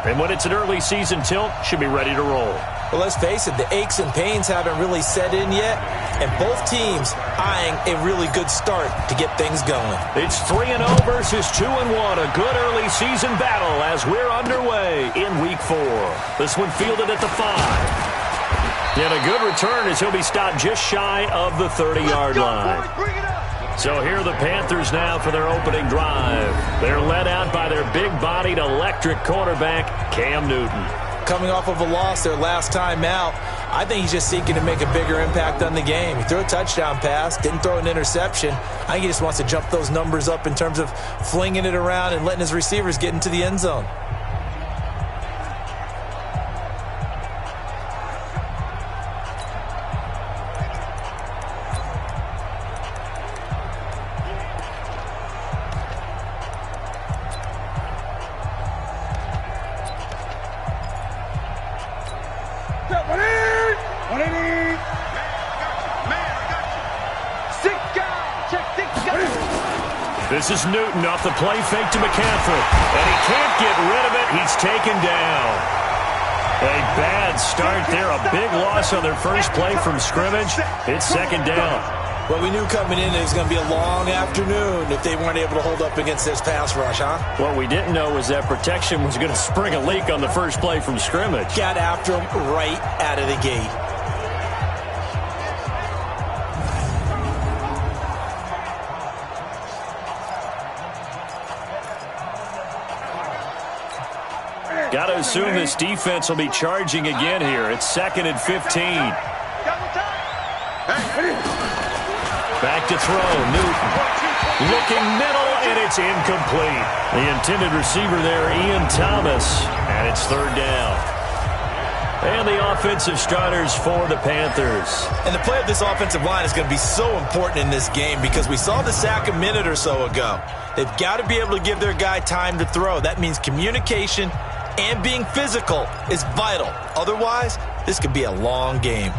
camp. And when it's an early season tilt, should be ready to roll. Well, let's face it, the aches and pains haven't really set in yet, and both teams eyeing a really good start to get things going. It's 3-0 versus 2-1, a good early season battle as we're underway in Week 4. This one fielded at the 5. And a good return as he'll be stopped just shy of the 30-yard line. So here are the Panthers now for their opening drive. They're led out by their big-bodied electric quarterback, Cam Newton. Coming off of a loss their last time out, I think he's just seeking to make a bigger impact on the game. He threw a touchdown pass, didn't throw an interception. I think he just wants to jump those numbers up in terms of flinging it around and letting his receivers get into the end zone. This is Newton off the play fake to McCaffrey. And he can't get rid of it. He's taken down. A bad start there. A big loss on their first play from scrimmage. It's second down. Well, we knew coming in it was going to be a long afternoon if they weren't able to hold up against this pass rush, huh? What we didn't know was that protection was going to spring a leak on the first play from scrimmage. Got after him right out of the gate. Got to assume this defense will be charging again here. It's 2nd and 15. Back to throw. Newton looking middle, and it's incomplete. The intended receiver there, Ian Thomas, and it's 3rd down. And the offensive starters for the Panthers. And the play of this offensive line is going to be so important in this game because we saw the sack a minute or so ago. They've got to be able to give their guy time to throw. That means communication and being physical is vital. Otherwise, this could be a long game.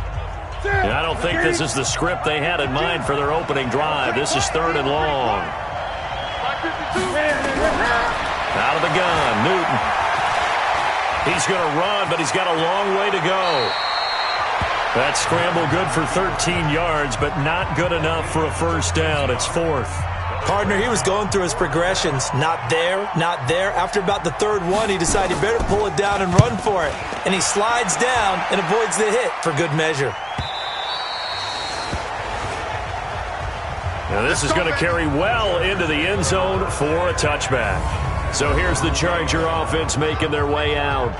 And I don't think this is the script they had in mind for their opening drive. This is 3rd and long. Out of the gun, Newton. He's going to run, but he's got a long way to go. That scramble good for 13 yards, but not good enough for a first down. It's 4th. Partner, he was going through his progressions. Not there, not there. After about the 3rd one, he decided he better pull it down and run for it. And he slides down and avoids the hit for good measure. Now this is going to carry well into the end zone for a touchback. So here's the Charger offense making their way out.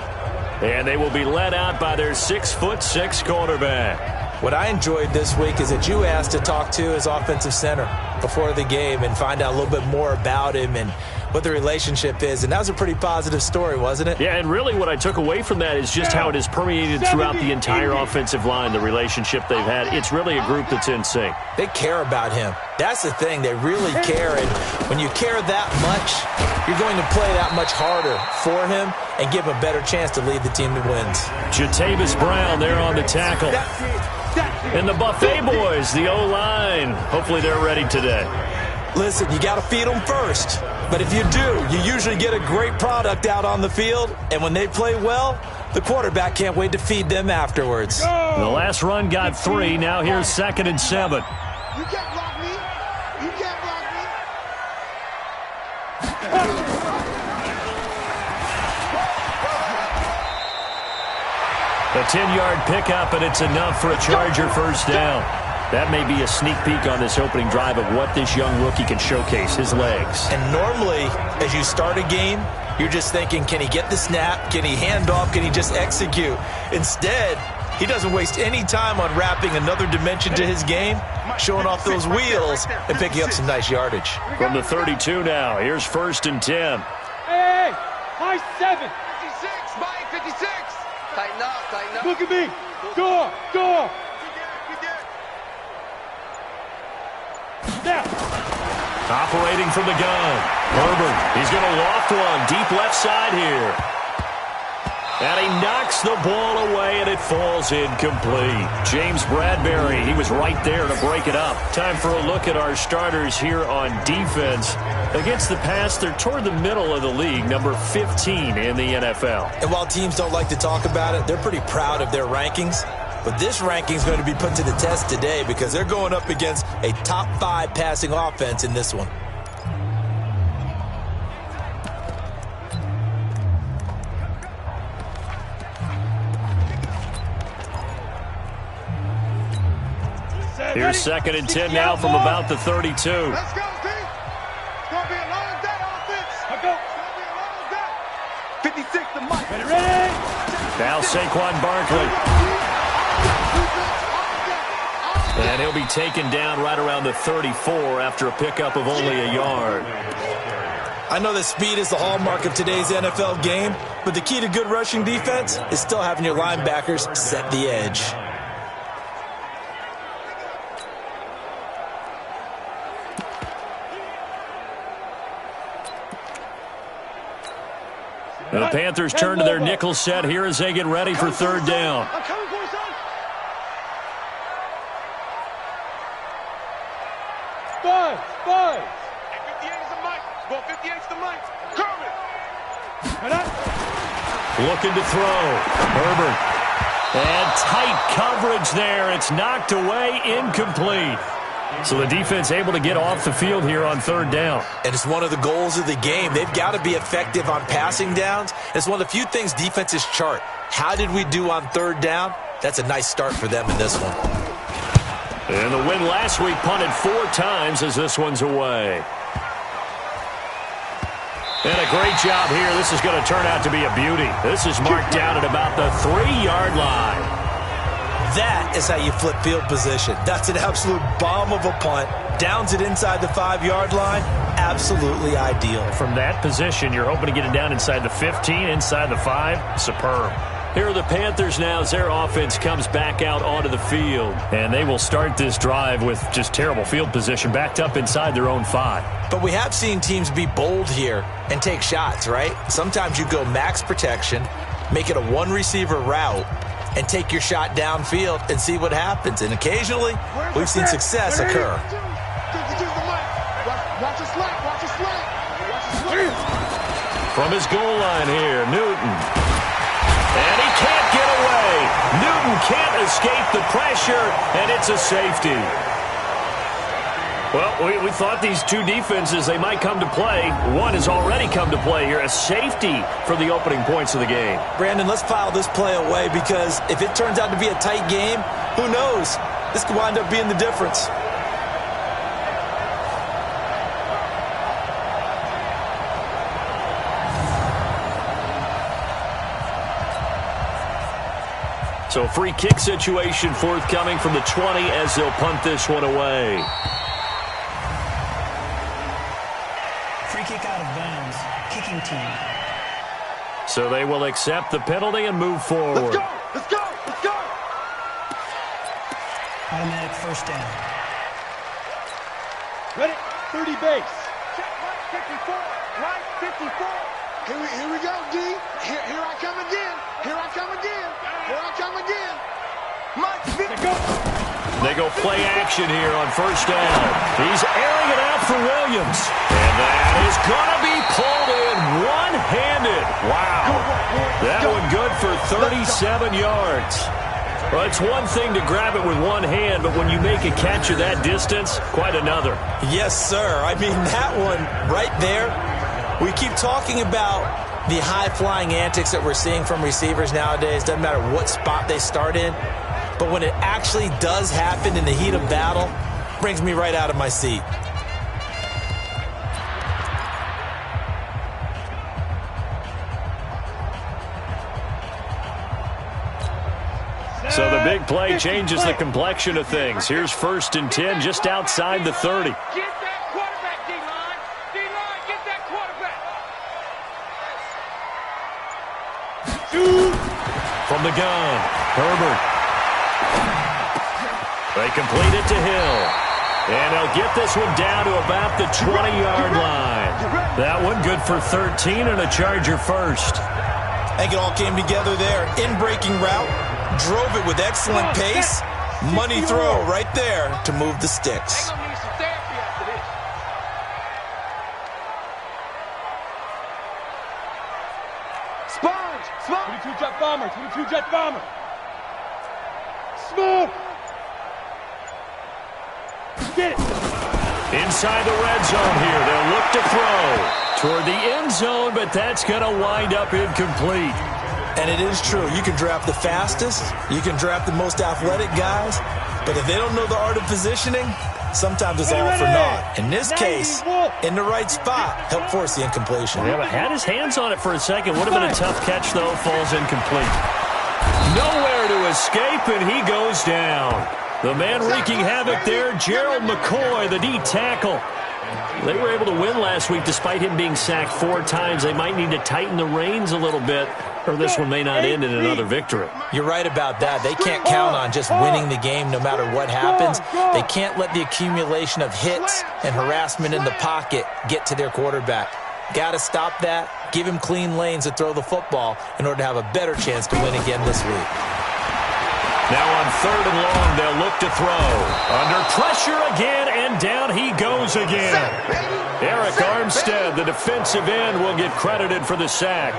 And they will be led out by their 6'6" quarterback. What I enjoyed this week is that you asked to talk to his offensive center before the game and find out a little bit more about him and what the relationship is. And that was a pretty positive story, wasn't it? Yeah, and really what I took away from that is just how it has permeated throughout the entire offensive line, the relationship they've had. It's really a group that's in sync. They care about him. That's the thing. They really care. And when you care that much, you're going to play that much harder for him and give him a better chance to lead the team to wins. Jatavis Brown there on the tackle. And the Buffet boys, the O-line. Hopefully they're ready today. Listen, you got to feed them first. But if you do, you usually get a great product out on the field. And when they play well, the quarterback can't wait to feed them afterwards. The last run got 3. Now here's 2nd and 7. You can't block me. You can't block me. A 10-yard pickup, and it's enough for a Charger first down. That may be a sneak peek on this opening drive of what this young rookie can showcase, his legs. And normally, as you start a game, you're just thinking, can he get the snap? Can he hand off? Can he just execute? Instead, he doesn't waste any time on wrapping another dimension to his game, showing off those wheels, and picking up some nice yardage. From the 32 now, here's 1st and 10. Hey, high 7. 56, Mike, 56. Tighten up, tighten up. Look at me. Door. Now. Operating from the gun. Herbert, he's going to loft one deep left side here. And he knocks the ball away, and it falls incomplete. James Bradbury, he was right there to break it up. Time for a look at our starters here on defense. Against the pass, they're toward the middle of the league, number 15 in the NFL. And while teams don't like to talk about it, they're pretty proud of their rankings. But this ranking is going to be put to the test today because they're going up against a top 5 passing offense in this one. Here's 2nd and 10 now from about the 32. Let's go, team. It's going to be a long day, offense. Let's go. It's going to be a long day. 56 to Mike. Ready? Now Saquon Barkley. And he'll be taken down right around the 34 after a pickup of only a yard. I know that speed is the hallmark of today's NFL game, but the key to good rushing defense is still having your linebackers set the edge. The Panthers turn to their nickel set here as they get ready for 3rd down. I'm coming for you, son. Five. 58 is the Mike. Go 58 is the Mike. Kermit. Looking to throw. Herbert. And tight coverage there. It's knocked away, incomplete. So the defense able to get off the field here on 3rd down. And it's one of the goals of the game. They've got to be effective on passing downs. It's one of the few things defenses chart. How did we do on 3rd down? That's a nice start for them in this one. And the win last week punted 4 times as this one's away. And a great job here. This is going to turn out to be a beauty. This is marked down at about the 3-yard line. That is how you flip field position. That's an absolute bomb of a punt. Downs it inside the 5-yard line. Absolutely ideal. From that position, you're hoping to get it down inside the 15, inside the 5. Superb. Here are the Panthers now as their offense comes back out onto the field. And they will start this drive with just terrible field position, backed up inside their own 5. But we have seen teams be bold here and take shots, right? Sometimes you go max protection, make it a 1-receiver route, and take your shot downfield and see what happens. And occasionally, we've seen success occur. From his goal line here, Newton. And he can't get away. Newton can't escape the pressure, and it's a safety. Well, we thought these two defenses, they might come to play. One has already come to play here, a safety for the opening points of the game. Brandon, let's file this play away because if it turns out to be a tight game, who knows? This could wind up being the difference. So free kick situation forthcoming from the 20 as they'll punt this one away. Free kick out of bounds. Kicking team. So they will accept the penalty and move forward. Let's go! Automatic 1st down. Ready? 30 base. Check right 54. Right 54. Here we go, D. Here I come again. Mike, They go play action here on 1st down. He's airing it out for Williams. And that is going to be pulled in one-handed. Wow. That one good for 37 yards. Well, it's one thing to grab it with one hand, but when you make a catch of that distance, quite another. Yes, sir. I mean, that one right there, we keep talking about the high-flying antics that we're seeing from receivers nowadays. Doesn't matter what spot they start in. But when it actually does happen in the heat of battle, brings me right out of my seat. So the big play changes the complexion of things. Here's 1st and 10 just outside the 30. Get that quarterback, D-line. D-line, get that quarterback. From the gun, Herbert. They complete it to Hill. And they'll get this one down to about the 20-yard line. That one good for 13 and a Charger first. I think it all came together there. In-breaking route, drove it with excellent pace. Money throw right there to move the sticks. They're gonna need some therapy after this. Sponge! 22 jet bomber, 22 jet bomber. Smooth! Get it! Inside the red zone here, they'll look to throw toward the end zone, but that's going to wind up incomplete. And it is true. You can draft the fastest. You can draft the most athletic guys. But if they don't know the art of positioning, sometimes it's all for naught. In this case, in the right spot, helped force the incompletion. Yeah, but had his hands on it for a second. Would have been a tough catch, though. Falls incomplete. Nowhere to escape, and he goes down. The man wreaking havoc there, Gerald McCoy, the D tackle. They were able to win last week despite him being sacked 4 times. They might need to tighten the reins a little bit, or this one may not end in another victory. You're right about that. They can't count on just winning the game no matter what happens. They can't let the accumulation of hits and harassment in the pocket get to their quarterback. Got to stop that, give him clean lanes to throw the football in order to have a better chance to win again this week. Now on 3rd and long, they'll look to throw. Under pressure again, and down he goes again. Eric Armstead, the defensive end, will get credited for the sack.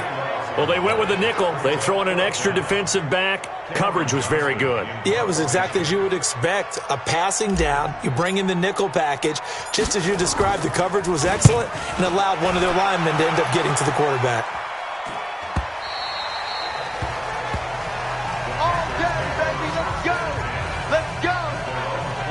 Well, they went with the nickel. They throw in an extra defensive back. Coverage was very good. Yeah, it was exactly as you would expect. A passing down, you bring in the nickel package. Just as you described, the coverage was excellent and allowed one of their linemen to end up getting to the quarterback.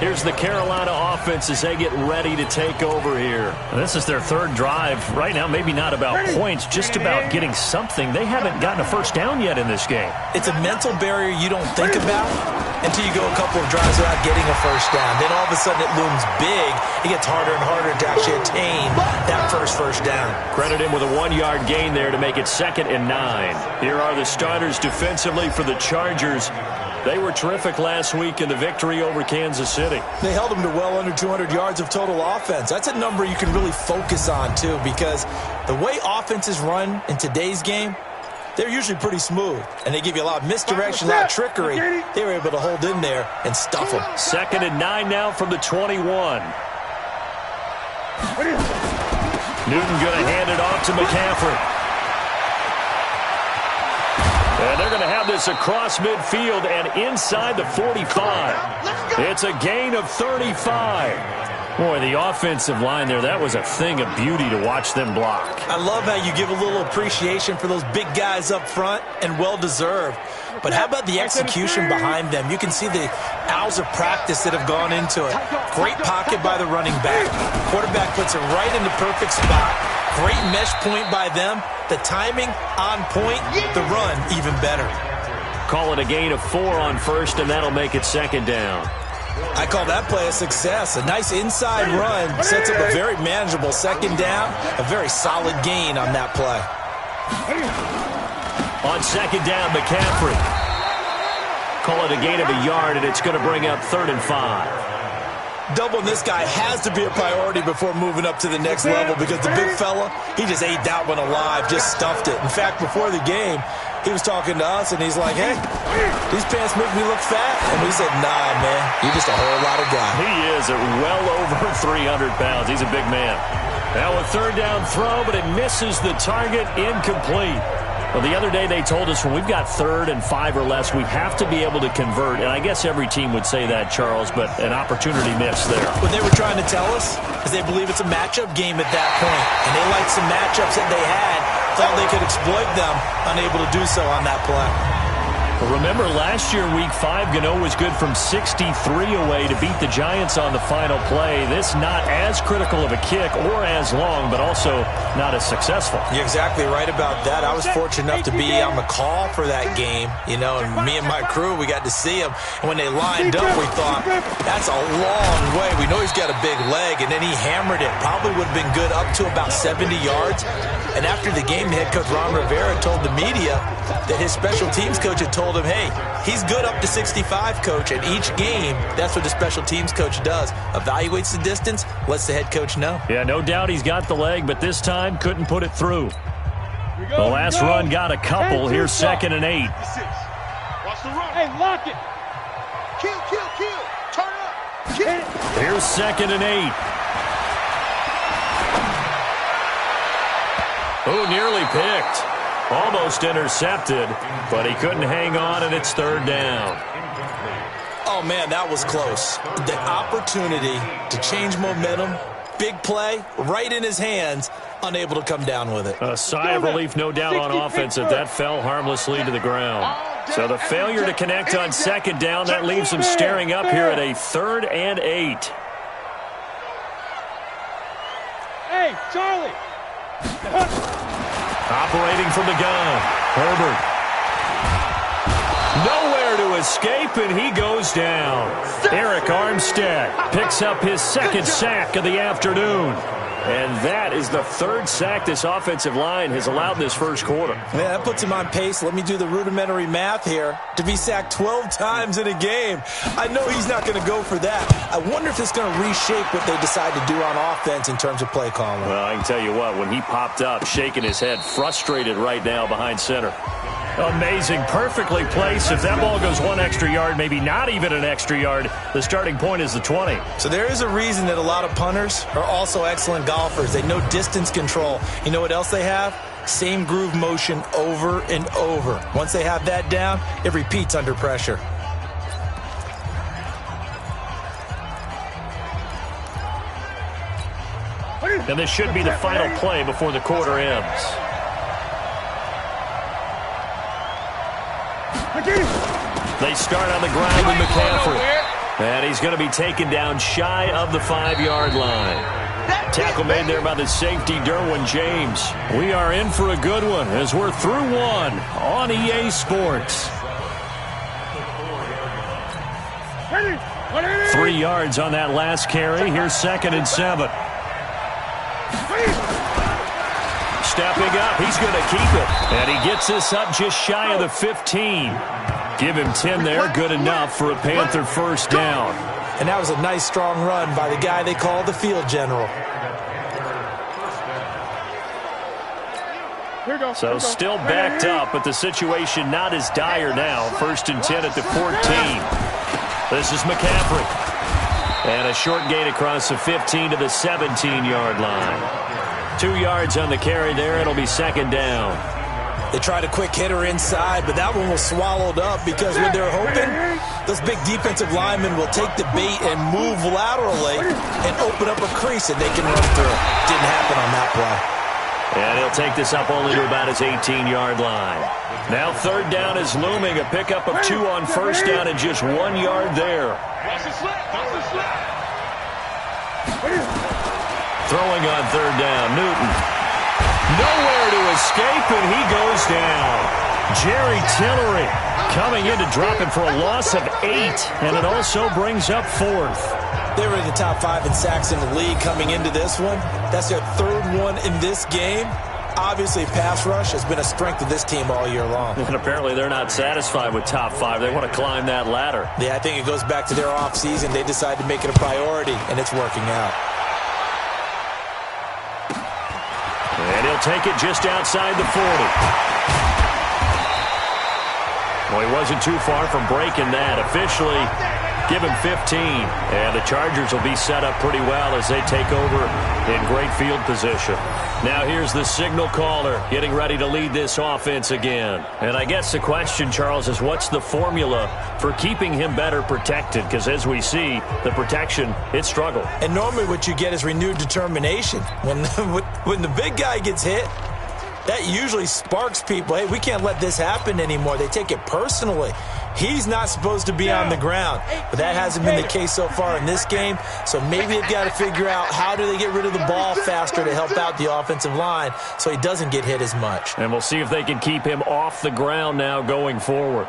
Here's the Carolina offense as they get ready to take over here. This is their 3rd drive. Right now, maybe not about points, just about getting something. They haven't gotten a first down yet in this game. It's a mental barrier you don't think about until you go a couple of drives without getting a first down. Then all of a sudden it looms big. It gets harder and harder to actually attain that first down. Credit him with a 1-yard gain there to make it 2nd and 9. Here are the starters defensively for the Chargers. They were terrific last week in the victory over Kansas City. They held them to well under 200 yards of total offense. That's a number you can really focus on, too, because the way offenses run in today's game, they're usually pretty smooth, and they give you a lot of misdirection, a lot of trickery. They were able to hold in there and stuff them. 2nd and 9 now from the 21. Newton going to hand it off to McCaffrey. And they're going to have this across midfield and inside the 45. It's a gain of 35. Boy, the offensive line there, that was a thing of beauty to watch them block. I love how you give a little appreciation for those big guys up front, and well-deserved. But how about the execution behind them? You can see the hours of practice that have gone into it. Great pocket by the running back. Quarterback puts it right in the perfect spot. Great mesh point by them. The timing on point. The run even better. Call it a gain of 4 on 1st, and that'll make it 2nd down. I call that play a success. A nice inside run sets up a very manageable 2nd down. A very solid gain on that play. On 2nd down, McCaffrey. Call it a gain of 1 yard, and it's going to bring up 3rd and 5. Doubling this guy has to be a priority before moving up to the next level, because the big fella, he just ate that one alive, just stuffed it. In fact, before the game, he was talking to us, and he's like, hey, these pants make me look fat. And we said, nah, man, you're just a whole lot of guy. He is at well over 300 pounds. He's a big man. Now a 3rd down throw, but it misses the target, incomplete. Well, the other day they told us when we've got 3rd and 5 or less, we have to be able to convert. And I guess every team would say that, Charles, but an opportunity missed there. What they were trying to tell us is they believe it's a matchup game at that point. And they liked some matchups that they had, thought they could exploit them, unable to do so on that play. Well, remember, last year, Week 5, Gano was good from 63 away to beat the Giants on the final play. This not as critical of a kick or as long, but also not as successful. You're exactly right about that. I was fortunate enough to be on the call for that game, you know, and me and my crew, we got to see him. And when they lined up, we thought, that's a long way. We know he's got a big leg, and then he hammered it. Probably would have been good up to about 70 yards. And after the game, the head coach, Ron Rivera, told the media that his special teams coach had told him, hey, he's good up to 65, coach. And each game, that's what the special teams coach does. Evaluates the distance, lets the head coach know. Yeah, no doubt he's got the leg, but this time couldn't put it through. The last run got a couple. Here's 2nd and 8. Watch the run. Hey, lock it. Kill. Turn up. Kill. Here's 2nd and 8. Oh, nearly picked. Almost intercepted, but he couldn't hang on, and it's 3rd down. Oh, man, that was close. The opportunity to change momentum, big play, right in his hands, unable to come down with it. A sigh of relief, no doubt, on offense if that fell harmlessly to the ground. So the failure to connect on 2nd down, that leaves him staring up here at a 3rd and 8. Hey, Charlie. Operating from the gun, Herbert. Nowhere to escape, and he goes down. Eric Armstead picks up his 2nd sack of the afternoon. And that is the 3rd sack this offensive line has allowed this first quarter. Man, that puts him on pace. Let me do the rudimentary math here. To be sacked 12 times in a game, I know he's not going to go for that. I wonder if it's going to reshape what they decide to do on offense in terms of play calling. Well, I can tell you what, when he popped up, shaking his head, frustrated right now behind center. Amazing, perfectly placed. If that ball goes 1 extra yard, maybe not even an extra yard, the starting point is the 20. So there is a reason that a lot of punters are also excellent golfers. They know distance control. You know what else they have? Same groove motion over and over. Once they have that down, it repeats under pressure. And this should be the final play before the quarter ends. They start on the ground with McCaffrey. And he's going to be taken down shy of the 5-yard line. Tackle made there by the safety, Derwin James. We are in for a good one as we're through one on EA Sports. 3 yards on that last carry. Here's 2nd and 7. Stepping up, he's going to keep it. And he gets this up just shy of the 15. Give him 10 there, good enough for a Panther first down. And that was a nice, strong run by the guy they call the field general. So still backed up, but the situation not as dire now. 1st and 10 at the 14. This is McCaffrey. And a short gain across the 15 to the 17-yard line. 2 yards on the carry there. It'll be 2nd down. They tried a quick hitter inside, but that one was swallowed up because when they're hoping, those big defensive linemen will take the bait and move laterally and open up a crease that they can run through. Didn't happen on that play. And he'll take this up only to about his 18-yard line. Now 3rd down is looming. A pickup of 2 on 1st down and just 1 yard there. Throwing on 3rd down, Newton. Nowhere to escape, and he goes down. Jerry Tillery coming in to drop him for a loss of 8, and it also brings up 4th. They were in the top 5 in sacks in the league coming into this one. That's their 3rd one in this game. Obviously, pass rush has been a strength of this team all year long. And apparently they're not satisfied with top 5. They want to climb that ladder. Yeah, I think it goes back to their offseason. They decided to make it a priority, and it's working out. And he'll take it just outside the 40. Well, he wasn't too far from breaking that. Officially, give him 15. And the Chargers will be set up pretty well as they take over in great field position. Now here's the signal caller getting ready to lead this offense again. And I guess the question, Charles, is what's the formula for keeping him better protected? Because as we see, the protection, it struggled. And normally what you get is renewed determination. When the big guy gets hit, that usually sparks people. Hey, we can't let this happen anymore. They take it personally. He's not supposed to be on the ground, but that hasn't been the case so far in this game. So maybe they've got to figure out how do they get rid of the ball faster to help out the offensive line so he doesn't get hit as much. And we'll see if they can keep him off the ground now going forward.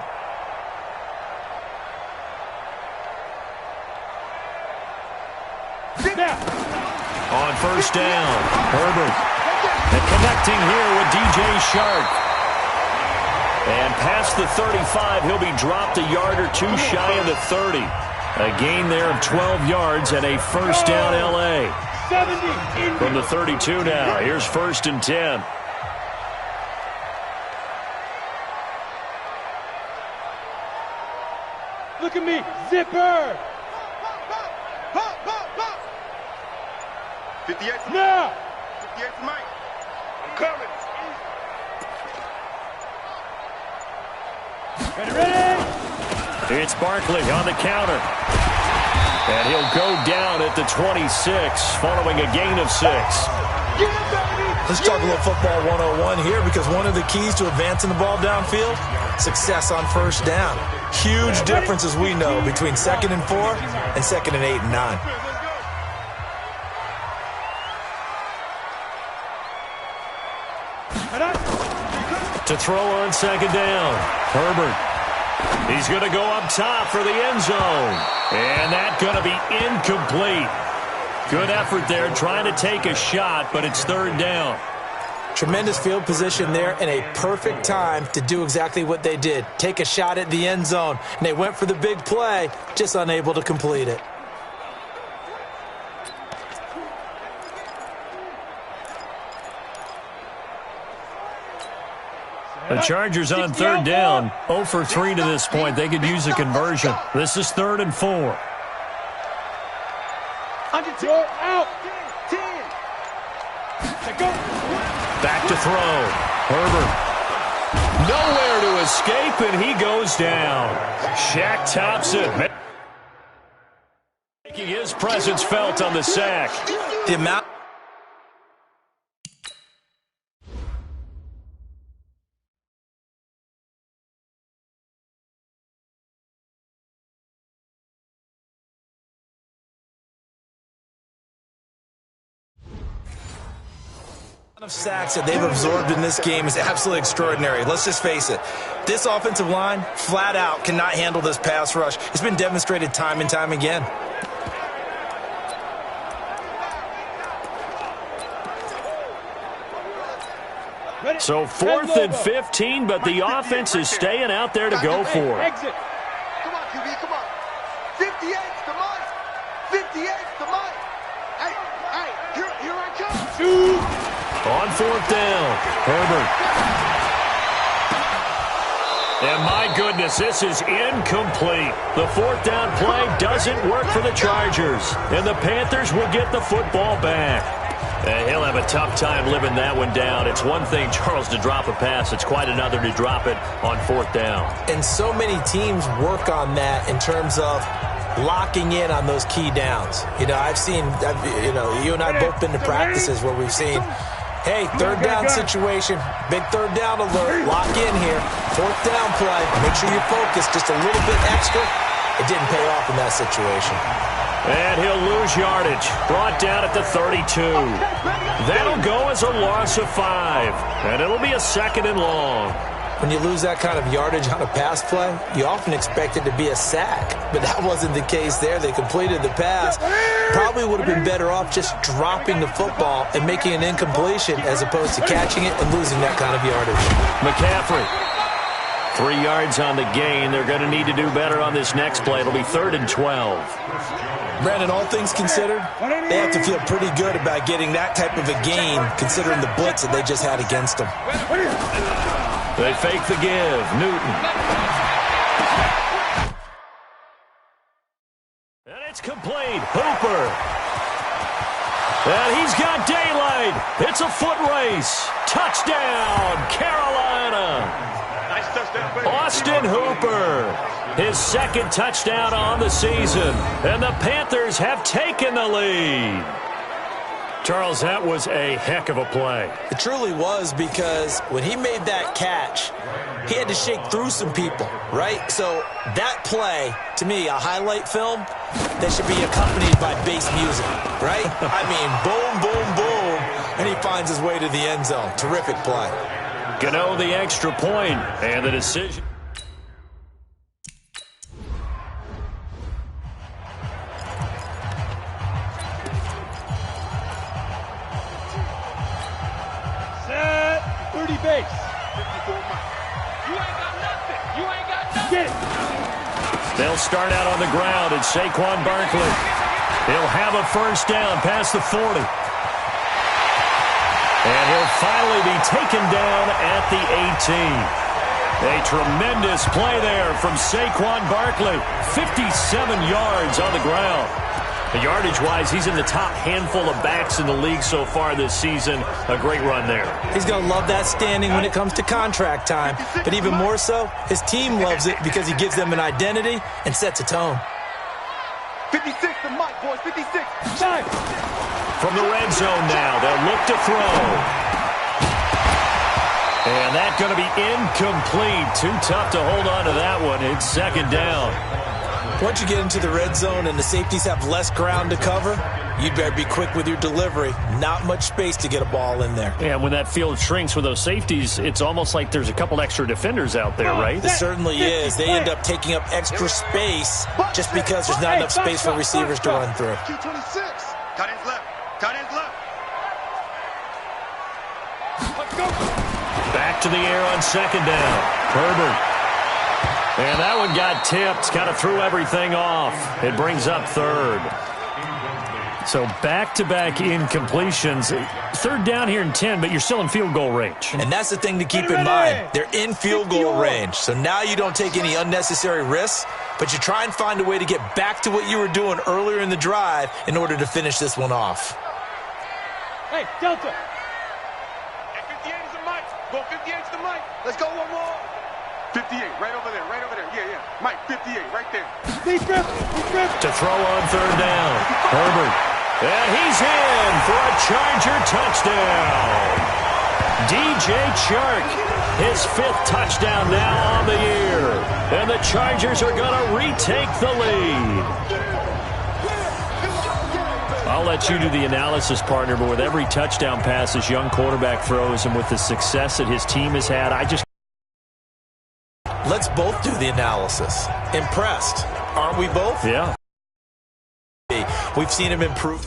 On 1st down, Herbert. And connecting here with DJ Shark. And past the 35, he'll be dropped a yard or 2 shy of the 30. A gain there of 12 yards and a first down L.A. From the 32 now, here's 1st and 10. Look at me. Zipper. 58 now. 58 for Mike. I'm coming. Ready? It's Barkley on the counter. And he'll go down at the 26 following a gain of 6. Let's talk a little football 101 here, because one of the keys to advancing the ball downfield, success on first down. Huge difference, as we know, between 2nd and 4 and 2nd and 8 and 9. To throw on 2nd down. Herbert. He's going to go up top for the end zone. And that's going to be incomplete. Good effort there trying to take a shot, but it's 3rd down. Tremendous field position there and a perfect time to do exactly what they did. Take a shot at the end zone. And they went for the big play, just unable to complete it. The Chargers on 3rd down. 0 for 3 to this point. They could use a conversion. This is 3rd and 4. Out. 10. Back to throw. Herbert. Nowhere to escape, and he goes down. Shaq Thompson making his presence felt on the sack. The amount of sacks that they've absorbed in this game is absolutely extraordinary. Let's just face it. This offensive line, flat out, cannot handle this pass rush. It's been demonstrated time and time again. So 4th and 15, but the offense is staying out there to go for it. Exit. Come on, QB, come on. 58's the Mike. 58's the Mike. Hey, here I come. On 4th down, Herbert. And my goodness, this is incomplete. The 4th down play doesn't work for the Chargers. And the Panthers will get the football back. And he'll have a tough time living that one down. It's one thing, Charles, to drop a pass. It's quite another to drop it on 4th down. And so many teams work on that in terms of locking in on those key downs. You know, you and I both been to practices where we've seen, hey, 3rd down situation, big 3rd down alert, lock in here, 4th down play, make sure you focus just a little bit extra. It didn't pay off in that situation. And he'll lose yardage, brought down at the 32. That'll go as a loss of 5, and it'll be a 2nd and long. When you lose that kind of yardage on a pass play, you often expect it to be a sack, but that wasn't the case there. They completed the pass. Probably would have been better off just dropping the football and making an incompletion as opposed to catching it and losing that kind of yardage. McCaffrey, 3 yards on the gain. They're going to need to do better on this next play. It'll be 3rd and 12. Brandon, all things considered, they have to feel pretty good about getting that type of a gain considering the blitz that they just had against them. They fake the give. Newton. And it's complete. Hooper. And he's got daylight. It's a foot race. Touchdown, Carolina. Nice touchdown. Austin Hooper. His 2nd touchdown on the season. And the Panthers have taken the lead. Charles, that was a heck of a play. It truly was, because when he made that catch, he had to shake through some people, right? So that play, to me, a highlight film that should be accompanied by bass music, right? I mean, boom, boom, boom, and he finds his way to the end zone. Terrific play. Gano the extra point and the decision. Base. 54 Mike. You ain't got nothing. You ain't got nothing. Get it. They'll start out on the ground, and Saquon Barkley. He'll have a first down past the 40. And he'll finally be taken down at the 18. A tremendous play there from Saquon Barkley. 57 yards on the ground. Yardage-wise, he's in the top handful of backs in the league so far this season. A great run there. He's going to love that standing when it comes to contract time. But even more so, his team loves it because he gives them an identity and sets a tone. 56 to Mike, boys, 56. From the red zone now, they'll look to throw. And that's going to be incomplete. Too tough to hold on to that one. It's second down. Once you get into the red zone and the safeties have less ground to cover, you'd better be quick with your delivery. Not much space to get a ball in there. Yeah, when that field shrinks with those safeties, it's almost like there's a couple extra defenders out there, right? It certainly is. They end up taking up extra space just because there's not enough space for receivers to run through. 226. Cut his left. Cut his left. Let's go. Back to the air on second down. Herbert. And that one got tipped. Kind of threw everything off. It brings up third. So back-to-back incompletions. Third down here in 10, but you're still in field goal range. And that's the thing to keep in mind. They're in field goal range. So now you don't take any unnecessary risks, but you try and find a way to get back to what you were doing earlier in the drive in order to finish this one off. Hey, Delta. 58 is the mic. Go 58 is the mic. Let's go one more. 58, right over there, right over there. Yeah, yeah. Mike, 58, right there. To throw on third down. Herbert. And he's in for a Charger touchdown. DJ Chark, his 5th touchdown now on the year. And the Chargers are going to retake the lead. I'll let you do the analysis, partner, but with every touchdown pass this young quarterback throws and with the success that his team has had, Let's both do the analysis. Impressed, aren't we both? Yeah. We've seen him improve.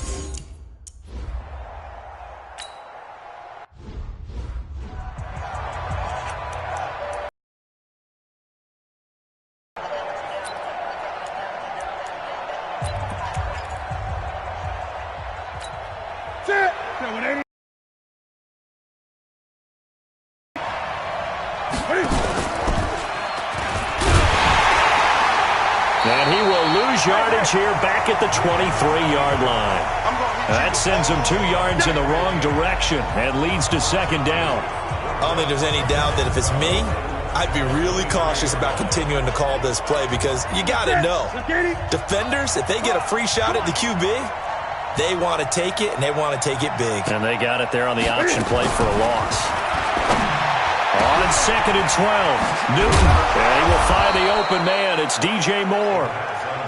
And he will lose yardage here back at the 23-yard line. That sends him 2 yards in the wrong direction and leads to second down. I don't think there's any doubt that if it's me, I'd be really cautious about continuing to call this play because you got to know, defenders, if they get a free shot at the QB, they want to take it, and they want to take it big. And they got it there on the option play for a loss. On second and 12, Newton. And he will find the open man. It's DJ Moore.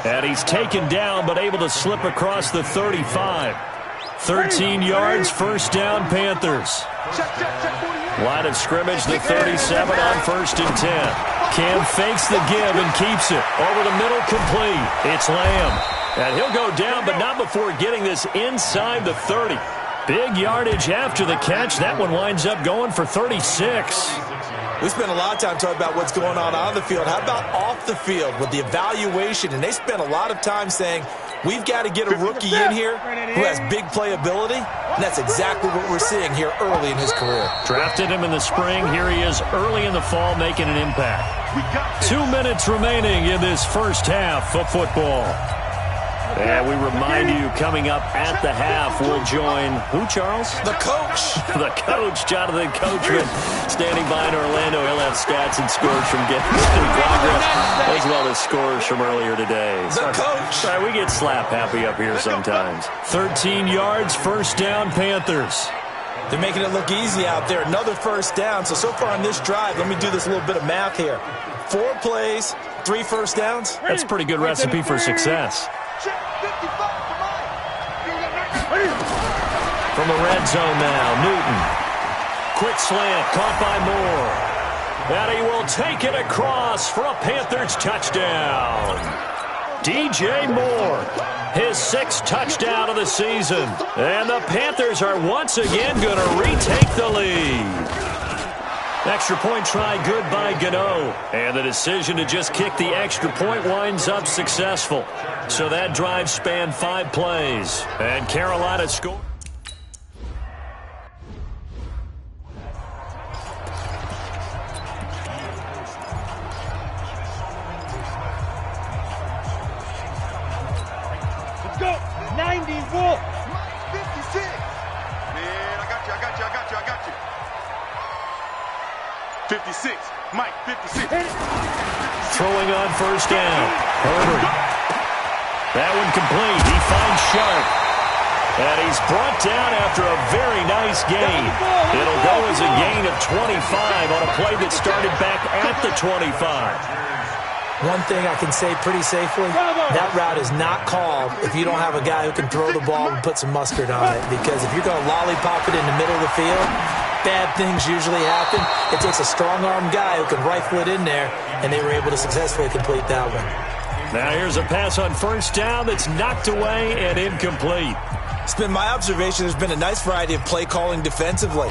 And he's taken down but able to slip across the 35. 13 yards, first down, Panthers. Line of scrimmage, the 37 on 1st and 10. Cam fakes the give and keeps it. Over the middle, complete. It's Lamb. And he'll go down, but not before getting this inside the 30. Big yardage after the catch. That one winds up going for 36. We spent a lot of time talking about what's going on the field. How about off the field with the evaluation? And they spent a lot of time saying, we've got to get a rookie in here who has big playability. And that's exactly what we're seeing here early in his career. Drafted him in the spring. Here he is early in the fall making an impact. 2 minutes remaining in this first half of football. And we remind you, coming up at the half, we'll join who, Charles? The coach. The coach, Jonathan Coachman, standing by in Orlando. He'll have stats and scores from games in progress, as well as scores from earlier today. The coach. Sorry, we get slap happy up here sometimes. 13 yards, first down, Panthers. They're making it look easy out there. Another first down. So far on this drive, let me do this little bit of math here. 4 plays, 3 first downs. That's a pretty good recipe for success. From the red zone now, Newton. Quick slant, caught by Moore. And he will take it across for a Panthers touchdown. DJ Moore, his 6th touchdown of the season. And the Panthers are once again going to retake the lead. Extra point try good by Gano. And the decision to just kick the extra point winds up successful. So that drive spanned 5 plays. And Carolina scored. 56. Mike, 56. Throwing on first down. Herbert. That one complete. He finds Sharp. And he's brought down after a very nice gain. It'll go as a gain of 25 on a play that started back at the 25. One thing I can say pretty safely, that route is not called if you don't have a guy who can throw the ball and put some mustard on it. Because if you're going to lollipop it in the middle of the field, bad things usually happen. It takes a strong-armed guy who can rifle it in there, and they were able to successfully complete that one. Now here's a pass on first down that's knocked away and incomplete. It's been my observation there's been a nice variety of play calling defensively.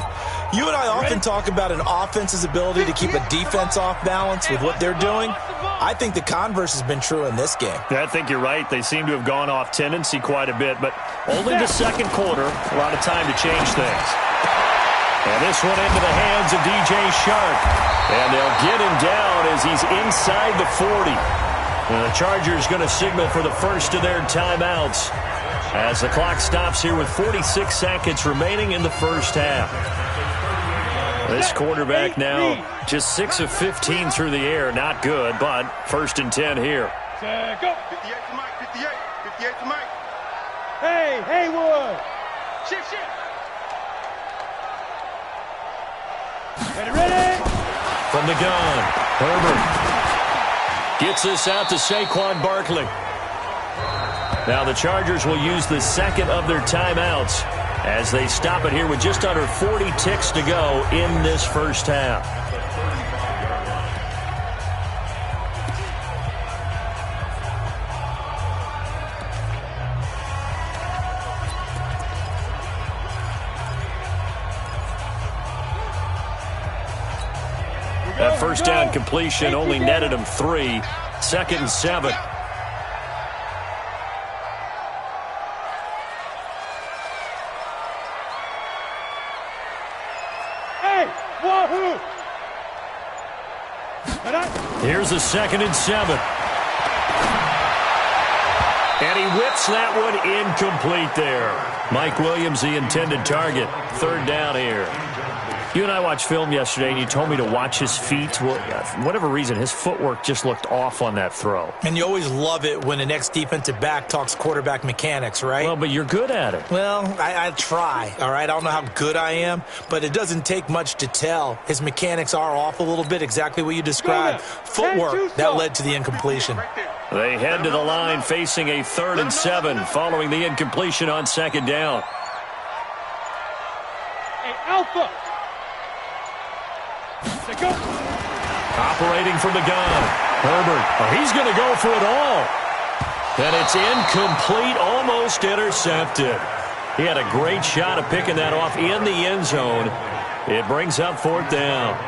You and I often talk about an offense's ability to keep a defense off balance with what they're doing. I think the converse has been true in this game. I think you're right. They seem to have gone off tendency quite a bit, but only the second quarter, a lot of time to change things. And this one into the hands of DJ Sharp. And they'll get him down as he's inside the 40. And the Chargers going to signal for the first of their timeouts as the clock stops here with 46 seconds remaining in the first half. This quarterback now just 6 of 15 through the air. Not good, but first and 10 here. Go. 58 to Mike, 58. 58 to Mike. Hey, Haywood. Shift. Ready? From the gun, Herbert gets this out to Saquon Barkley. Now the Chargers will use the second of their timeouts as they stop it here with just under 40 ticks to go in this first half. That first down completion only netted him 3. Second and 7. Here's a second and 7. And he whips that one incomplete there. Mike Williams, the intended target. Third down here. You and I watched film yesterday, and you told me to watch his feet. Well, for whatever reason, his footwork just looked off on that throw. And you always love it when the next defensive back talks quarterback mechanics, right? Well, but you're good at it. Well, I try, all right? I don't know how good I am, but it doesn't take much to tell. His mechanics are off a little bit, exactly what you described. Footwork, that led to the incompletion. They head to the line facing a 3rd and 7 following the incompletion on second down. Hey, Alpha. Go. Operating from the gun. Herbert. Oh, he's going to go for it all. And it's incomplete, almost intercepted. He had a great shot of picking that off in the end zone. It brings up 4th down.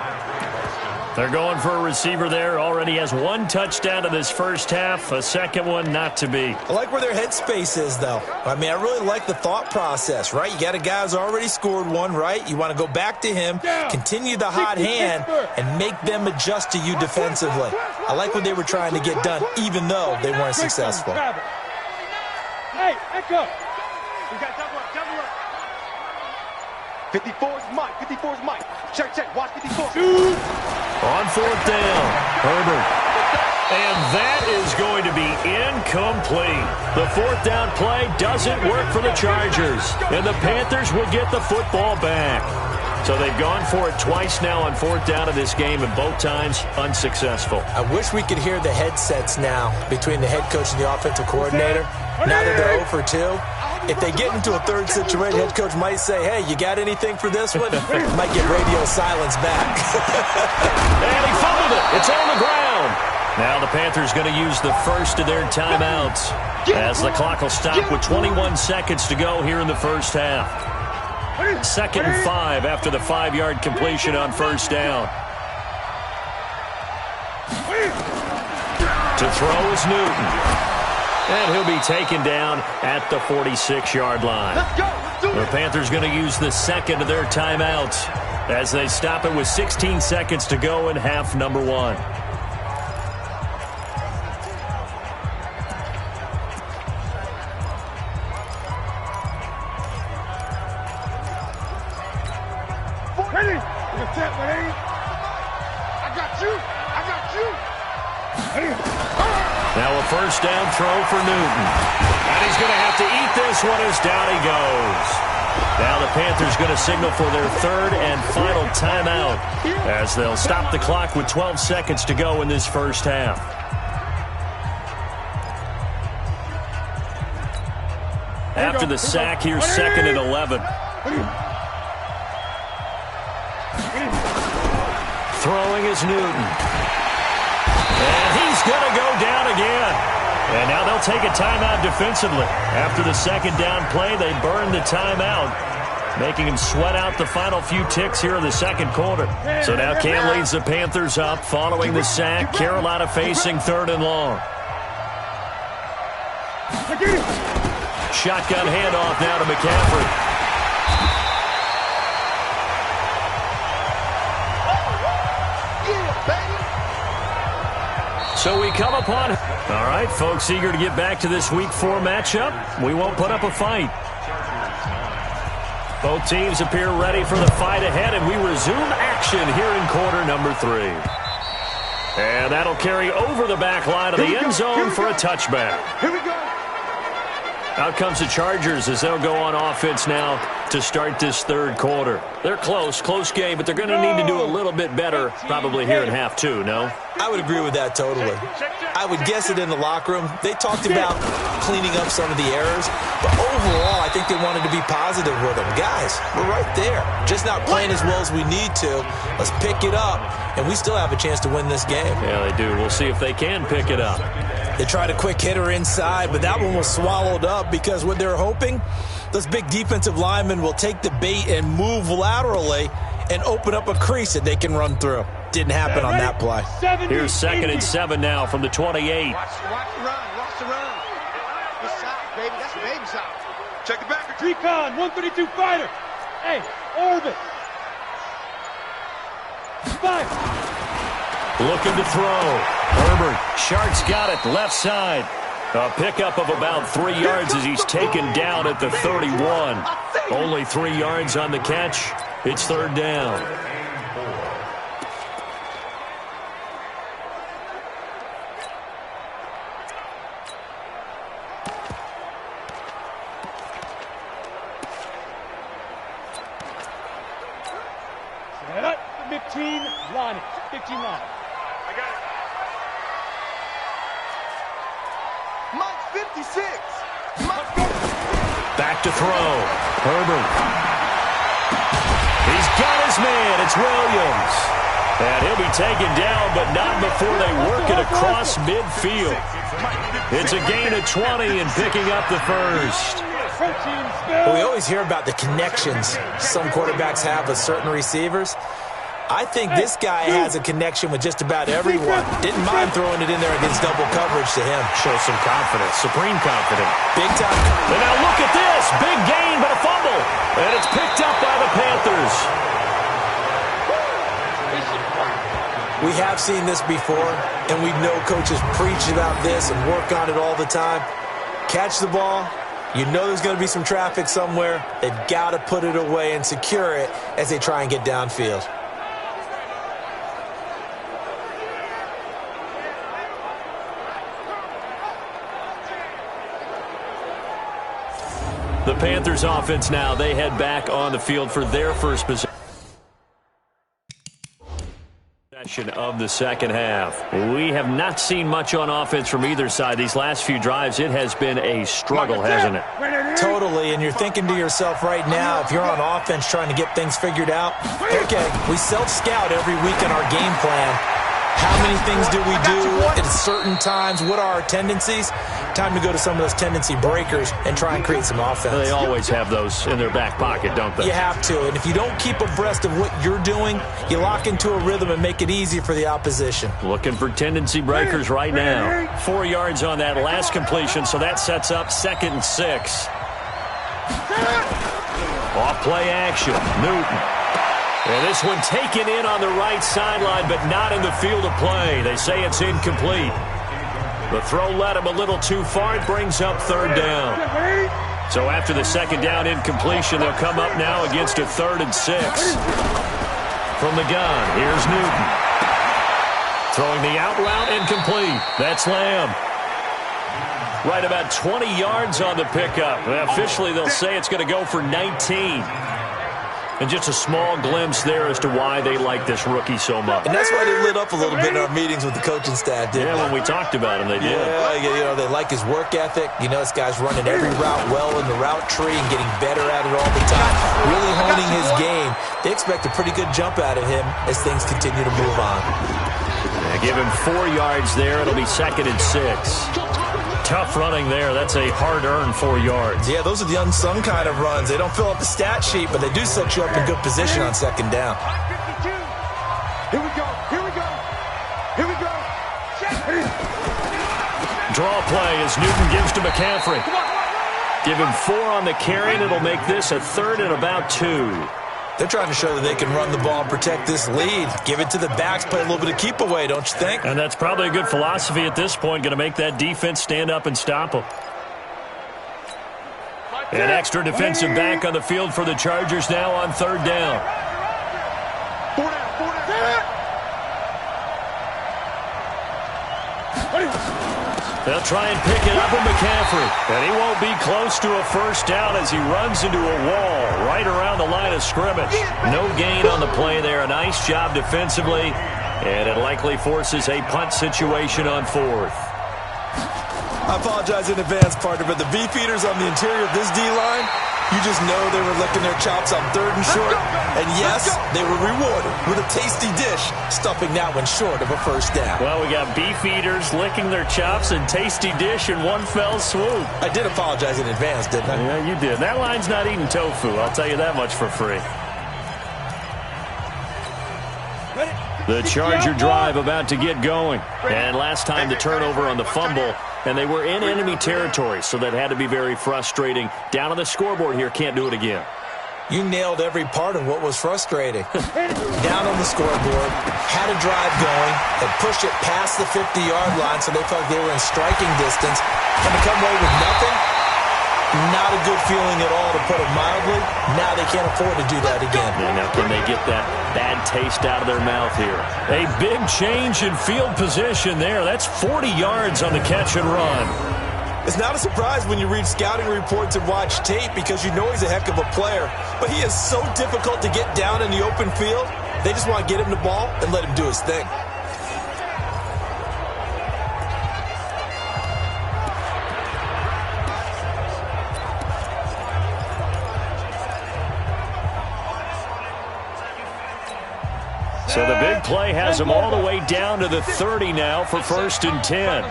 They're going for a receiver there. Already has 1 touchdown in this first half. A second one not to be. I like where their headspace is, though. I mean, I really like the thought process, right? You got a guy who's already scored 1, right? You want to go back to him, continue the hot hand, and make them adjust to you defensively. I like what they were trying to get done, even though they weren't successful. Hey, echo. We got double up. 54's Mike. 54's Mike. Check. Watch 54. Shoot. On 4th down, Herbert. And that is going to be incomplete. The 4th down play doesn't work for the Chargers. And the Panthers will get the football back. So they've gone for it twice now on 4th down in this game, and both times unsuccessful. I wish we could hear the headsets now between the head coach and the offensive coordinator. Now that they're 0 for 2. If they get into a third situation, head coach might say, hey, you got anything for this one? Might get radio silence back. And he fumbled it. It's on the ground. Now the Panthers going to use the first of their timeouts as the clock will stop with 21 seconds to go here in the first half. 2nd and 5 after the 5-yard completion on first down. To throw is Newton. And he'll be taken down at the 46-yard line. The Panthers going to use the second of their timeouts as they stop it with 16 seconds to go in half number 1. Now a first down throw for Newton. And he's going to have to eat this one as down he goes. Now the Panthers going to signal for their third and final timeout as they'll stop the clock with 12 seconds to go in this first half. After the sack, here's 2nd and 11. Throwing is Newton. And he's going to go down again. And now they'll take a timeout defensively. After the second down play, they burn the timeout, making him sweat out the final few ticks here in the second quarter. So now Cam leads the Panthers up following the sack. Carolina facing 3rd and long. Shotgun handoff now to McCaffrey. So we come upon... All right, folks, eager to get back to this Week 4 matchup. We won't put up a fight. Both teams appear ready for the fight ahead, and we resume action here in quarter number 3. And that'll carry over the back line of the end zone for a touchback. Here we go. Out comes the Chargers as they'll go on offense now to start this third quarter. They're close game, but they're going to need to do a little bit better probably here in half 2, no? I would agree with that totally. I would guess it in the locker room. They talked about cleaning up some of the errors, but overall, I think they wanted to be positive with them. Guys, we're right there. Just not playing as well as we need to. Let's pick it up, and we still have a chance to win this game. Yeah, they do. We'll see if they can pick it up. They tried a quick hitter inside, but that one was swallowed up because what they're hoping, those big defensive linemen will take the bait and move laterally and open up a crease that they can run through. Didn't happen on that play. Here's 2nd and 7 now from the 28. Watch the run. Good shot, baby. That's a baby shot. Check the back. Recon, 132 fighter. Hey, orbit. 5. Looking to throw. Herbert. Shark's got it left side. A pickup of about 3 yards as he's taken down at the 31. Only 3 yards on the catch. It's 3rd down. Set up. 15 line. 15 line. I got it. Mike 56. Back to throw. Herbert. He's got his man. It's Williams. And he'll be taken down, but not before they work it across midfield. It's a gain of 20 and picking up the first. We always hear about the connections some quarterbacks have with certain receivers. I think this guy has a connection with just about everyone. Didn't mind throwing it in there against double coverage to him. Shows some confidence, supreme confidence. Big time. And now look at this. Big gain, but a fumble. And it's picked up by the Panthers. We have seen this before, and we know coaches preach about this and work on it all the time. Catch the ball. You know there's going to be some traffic somewhere. They've got to put it away and secure it as they try and get downfield. The Panthers offense now, they head back on the field for their first possession of the second half. We have not seen much on offense from either side. These last few drives, it has been a struggle, hasn't it? Totally, and you're thinking to yourself right now, if you're on offense trying to get things figured out, okay, we self-scout every week in our game plan. How many things do we do at certain times? What are our tendencies? Time to go to some of those tendency breakers and try and create some offense. They always have those in their back pocket, don't they? You have to, and if you don't keep abreast of what you're doing, you lock into a rhythm and make it easy for the opposition. Looking for tendency breakers right now. 4 yards on that last completion, so that sets up 2nd and 6. Off play action, Newton. And this one taken in on the right sideline, but not in the field of play. They say it's incomplete. The throw led him a little too far. It brings up 3rd down. So after the second down incompletion, they'll come up now against a 3rd and 6. From the gun, here's Newton. Throwing the out route incomplete. That's Lamb. Right about 20 yards on the pickup. Officially, they'll say it's going to go for 19. And just a small glimpse there as to why they like this rookie so much. And that's why they lit up a little bit in our meetings with the coaching staff, didn't they? When we talked about him, they did. Yeah, they like his work ethic. This guy's running every route well in the route tree and getting better at it all the time. Really honing his game. They expect a pretty good jump out of him as things continue to move on. Give him 4 yards there. It'll be 2nd and 6. Tough running there. That's a hard-earned 4 yards. Yeah, those are the unsung kind of runs. They don't fill up the stat sheet, but they do set you up in good position on 2nd down. Here we go. Here we go. Here we go. Draw play as Newton gives to McCaffrey. Give him 4 on the carry, and it'll make this a 3rd and about 2. They're trying to show that they can run the ball and protect this lead. Give it to the backs, play a little bit of keep away, don't you think? And that's probably a good philosophy at this point, going to make that defense stand up and stop them. An extra defensive back on the field for the Chargers now on 3rd down. 4 down, 4 down. They'll try and pick it up with McCaffrey. And he won't be close to a 1st down as he runs into a wall right around the line of scrimmage. No gain on the play there. A nice job defensively. And it likely forces a punt situation on 4th. I apologize in advance, partner, but the beefeaters on the interior of this D-line, you just know they were licking their chops on 3rd and short. And yes, they were rewarded with a tasty dish, stuffing that one short of a 1st down. Well, we got beefeaters licking their chops and tasty dish in one fell swoop. I did apologize in advance, didn't I? Yeah, you did. That line's not eating tofu. I'll tell you that much for free. The Charger drive about to get going. And last time the turnover on the fumble, and they were in enemy territory, so that had to be very frustrating. Down on the scoreboard here, can't do it again. You nailed every part of what was frustrating. Down on the scoreboard, had a drive going, had pushed it past the 50-yard line so they felt they were in striking distance, and to come away with nothing, not a good feeling at all, to put it mildly. Now they can't afford to do that again. And now can they get that bad taste out of their mouth here? A big change in field position there. That's 40 yards on the catch and run. It's not a surprise when you read scouting reports and watch tape because you know he's a heck of a player. But he is so difficult to get down in the open field. They just want to get him the ball and let him do his thing. So the big play has him all the way down to the 30 now for 1st and 10.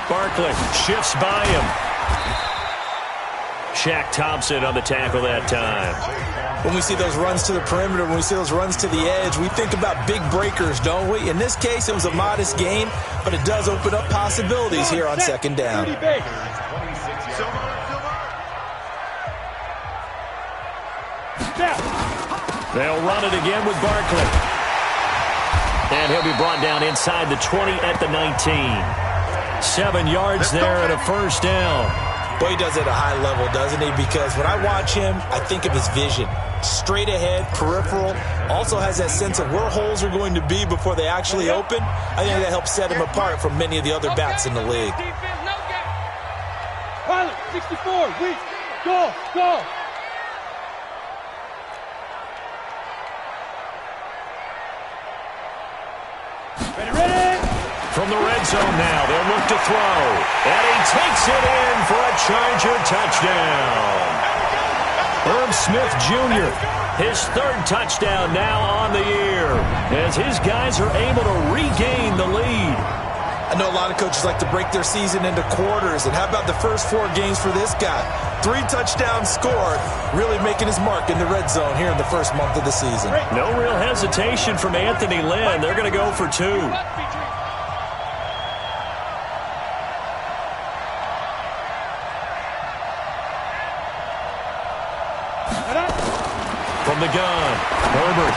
Barkley shifts by him. Shaq Thompson on the tackle that time. When we see those runs to the perimeter, when we see those runs to the edge, we think about big breakers, don't we? In this case, it was a modest gain, but it does open up possibilities here on 2nd down. They'll run it again with Barkley. And he'll be brought down inside the 20 at the 19. 7 yards there and a 1st down. Boy, he does it at a high level, doesn't he? Because when I watch him, I think of his vision. Straight ahead, peripheral. Also has that sense of where holes are going to be before they actually open. I think that helps set him apart from many of the other backs in the league. Pilot, 64, weak. Go, go. From the red zone now, they'll look to throw. And he takes it in for a Charger touchdown. Herb Smith Jr., his 3rd touchdown now on the year, as his guys are able to regain the lead. I know a lot of coaches like to break their season into quarters, and how about the first 4 games for this guy? 3 touchdowns scored, really making his mark in the red zone here in the first month of the season. No real hesitation from Anthony Lynn. They're going to go for 2. From the gun, Herbert.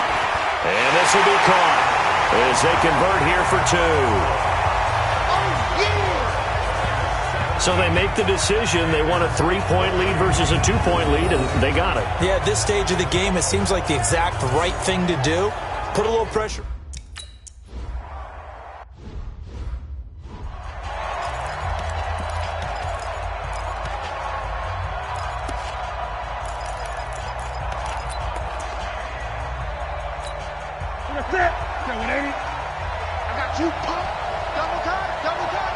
And this will be caught as they convert here for 2. So they make the decision. They want a 3-point lead versus a 2-point lead, and they got it. Yeah, at this stage of the game, it seems like the exact right thing to do. Put a little pressure. Flip. Okay, 180. I got you, pump. Double time, double time.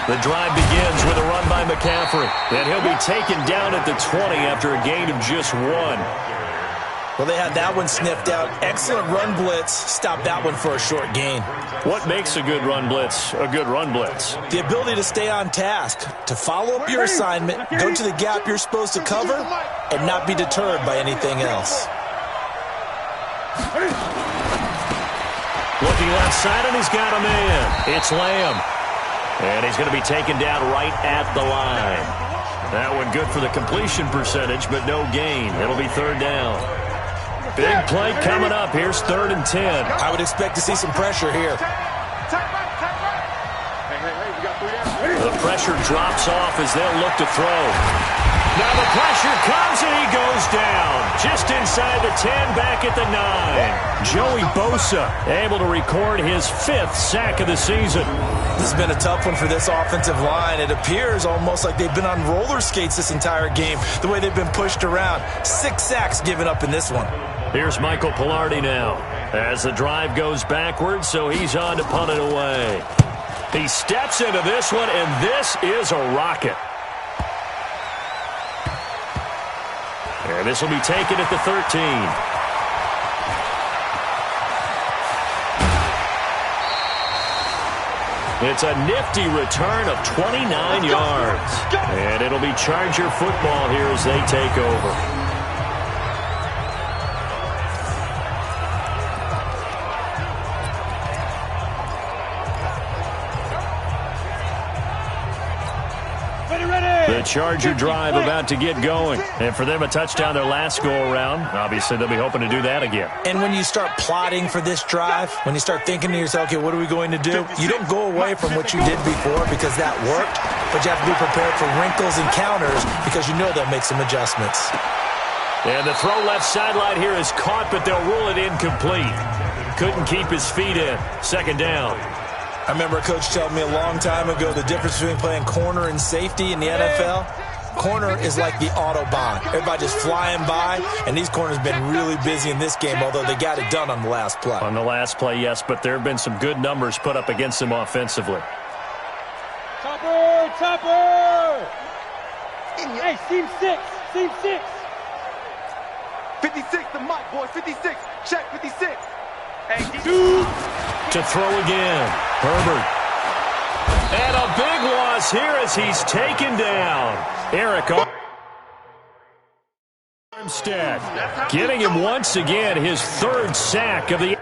The drive begins with a run by McCaffrey. And he'll be taken down at the 20 after a gain of just 1. Well, they had that one sniffed out. Excellent run blitz. Stopped that one for a short gain. What makes a good run blitz a good run blitz? The ability to stay on task, to follow up your assignment, go to the gap you're supposed to cover, and not be deterred by anything else. Looking left side, and he's got a man. It's Lamb. And he's going to be taken down right at the line. That one good for the completion percentage, but no gain. It'll be 3rd down. Big play coming up. Here's 3rd and 10. I would expect to see some pressure here. The pressure drops off as they'll look to throw. Now the pressure comes and he goes down. Just inside the 10, back at the 9. Joey Bosa able to record his 5th sack of the season. This has been a tough one for this offensive line. It appears almost like they've been on roller skates this entire game, the way they've been pushed around. 6 sacks given up in this one. Here's Michael Pilardi now as the drive goes backwards, so he's on to punt it away. He steps into this one, and this is a rocket. And this will be taken at the 13. It's a nifty return of 29 yards. And it'll be Charger football here as they take over. The Charger drive about to get going. And for them, a touchdown their last go-around. Obviously, they'll be hoping to do that again. And when you start plotting for this drive, when you start thinking to yourself, okay, what are we going to do? You don't go away from what you did before because that worked, but you have to be prepared for wrinkles and counters because you know they'll make some adjustments. And the throw left sideline here is caught, but they'll rule it incomplete. Couldn't keep his feet in. 2nd down. I remember a coach telling me a long time ago the difference between playing corner and safety in the NFL. Corner is like the Autobahn. Everybody just flying by, and these corners have been really busy in this game, although they got it done on the last play. On the last play, yes, but there have been some good numbers put up against them offensively. Topper, Topper! Hey, seam 6, seam 6. 56, the mic, boy, 56. Check 56. Hey, to throw again. Herbert. And a big loss here as he's taken down. Eric Armstead getting him once again his 3rd sack of the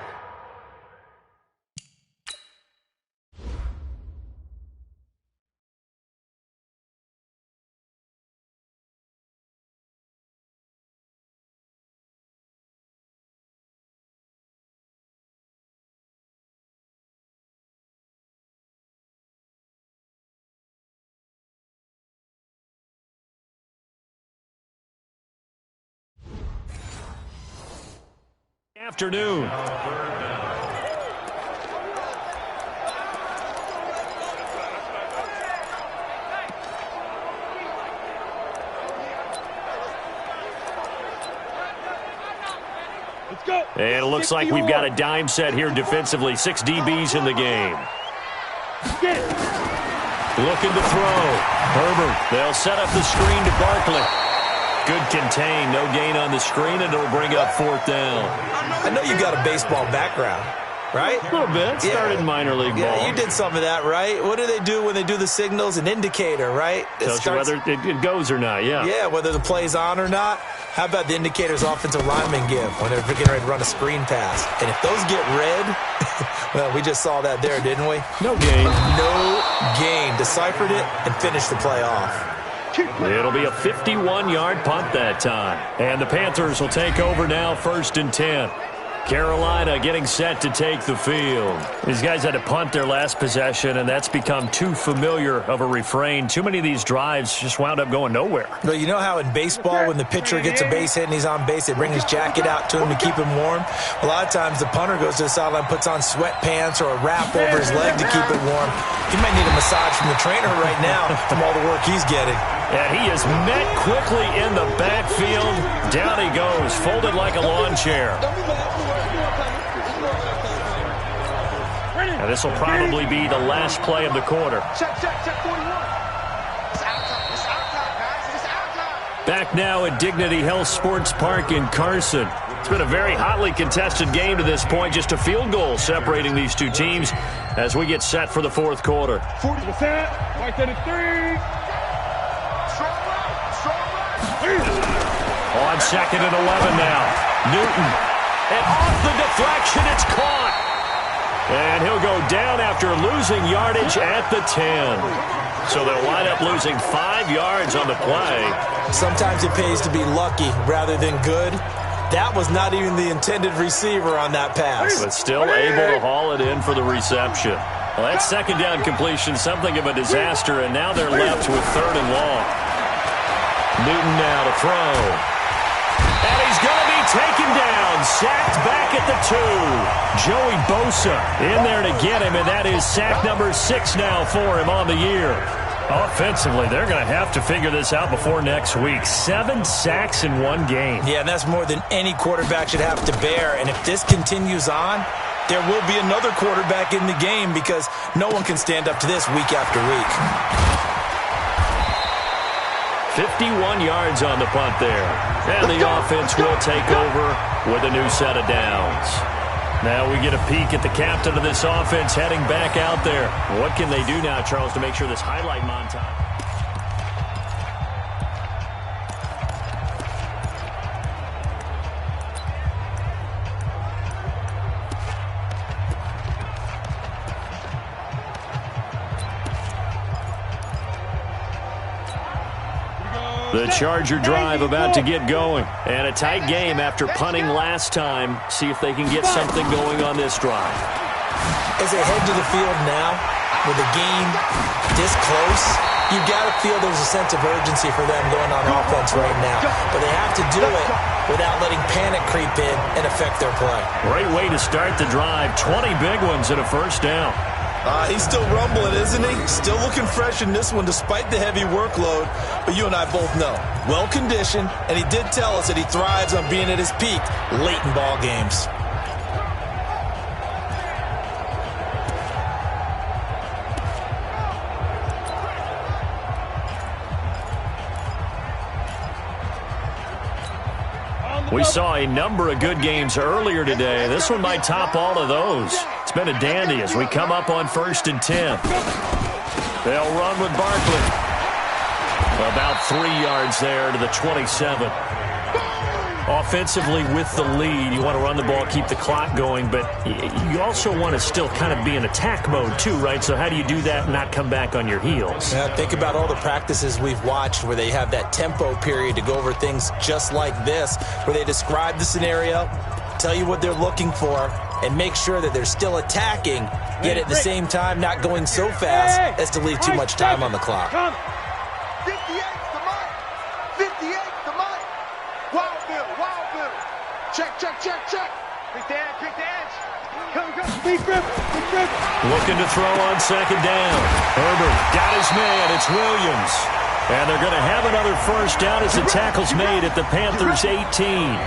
afternoon. Let's go. And it looks like we've got a dime set here defensively. 6 DBs in the game. Get it. Looking to throw. Herbert. They'll set up the screen to Barkley. Good contain. No gain on the screen, and it'll bring up 4th down. I know you got a baseball background, right? A little bit. Started in minor league ball. Yeah, you did some of that, right? What do they do when they do the signals? An indicator, right? Tells you whether it goes or not, yeah. Yeah, whether the play's on or not. How about the indicators offensive linemen give when they're getting ready to run a screen pass? And if those get red, well, we just saw that there, didn't we? No gain. No gain. Deciphered it and finished the play off. It'll be a 51-yard punt that time. And the Panthers will take over now, 1st and 10. Carolina getting set to take the field. These guys had to punt their last possession, and that's become too familiar of a refrain. Too many of these drives just wound up going nowhere. But you know how in baseball, when the pitcher gets a base hit and he's on base, they bring his jacket out to him to keep him warm? A lot of times the punter goes to the sideline, puts on sweatpants or a wrap over his leg to keep it warm. He might need a massage from the trainer right now from all the work he's getting. And he is met quickly in the backfield. Down he goes, folded like a lawn chair. And this will probably be the last play of the quarter. Check 41. It's out time, guys. It's out time. Back now at Dignity Health Sports Park in Carson. It's been a very hotly contested game to this point. Just a field goal separating these two teams as we get set for the fourth quarter. 40%. Right to the 3. On 2nd and 11 now. Newton. And off the deflection, it's caught. And he'll go down after losing yardage at the 10. So they'll wind up losing 5 yards on the play. Sometimes it pays to be lucky rather than good. That was not even the intended receiver on that pass. But still able to haul it in for the reception. Well, that second down completion, something of a disaster, and now they're left with 3rd and long. Newton now to throw. And he's going to be taken down, sacked back at the 2. Joey Bosa in there to get him, and that is sack number 6 now for him on the year. Offensively, they're going to have to figure this out before next week. 7 sacks in one game. Yeah, and that's more than any quarterback should have to bear. And if this continues on, there will be another quarterback in the game because no one can stand up to this week after week. 51 yards on the punt there. And the offense will take over with a new set of downs. Now we get a peek at the captain of this offense heading back out there. What can they do now, Charles, to make sure this highlight montage? The Charger drive about to get going. And a tight game after punting last time. See if they can get something going on this drive. As they head to the field now, with the game this close, you've got to feel there's a sense of urgency for them going on offense right now. But they have to do it without letting panic creep in and affect their play. Great way to start the drive. 20 big ones and a first down. He's still rumbling, isn't he? Still looking fresh in this one despite the heavy workload. But you and I both know, well-conditioned, and he did tell us that he thrives on being at his peak late in ball games. We saw a number of good games earlier today. This one might top all of those. It's been a dandy as we come up on 1st and 10. They'll run with Barkley. About 3 yards there to the 27. Offensively with the lead, you want to run the ball, keep the clock going, but you also want to still kind of be in attack mode too, right? So how do you do that and not come back on your heels? Yeah, think about all the practices we've watched where they have that tempo period to go over things just like this, where they describe the scenario, tell you what they're looking for, and make sure that they're still attacking, yet at the same time not going so fast as to leave too much time on the clock. 58 to Mike. 58 to Mike. Wild Bill. Check. Quick the edge. Come. Big grip. Looking to throw on 2nd down. Herbert got his man. It's Williams. And they're going to have another first down as the tackle's made at the Panthers' 18.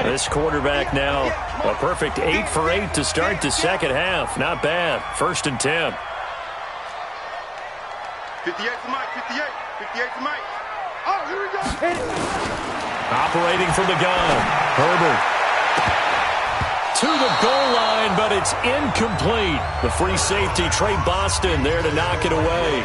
This quarterback now, a perfect 8 for 8 to start the second half. Not bad. 1st and 10. 58 to Mike. 58 to Mike. Oh, here we go. Operating from the gun. Herbert to the goal line, but it's incomplete. The free safety, Trey Boston, there to knock it away.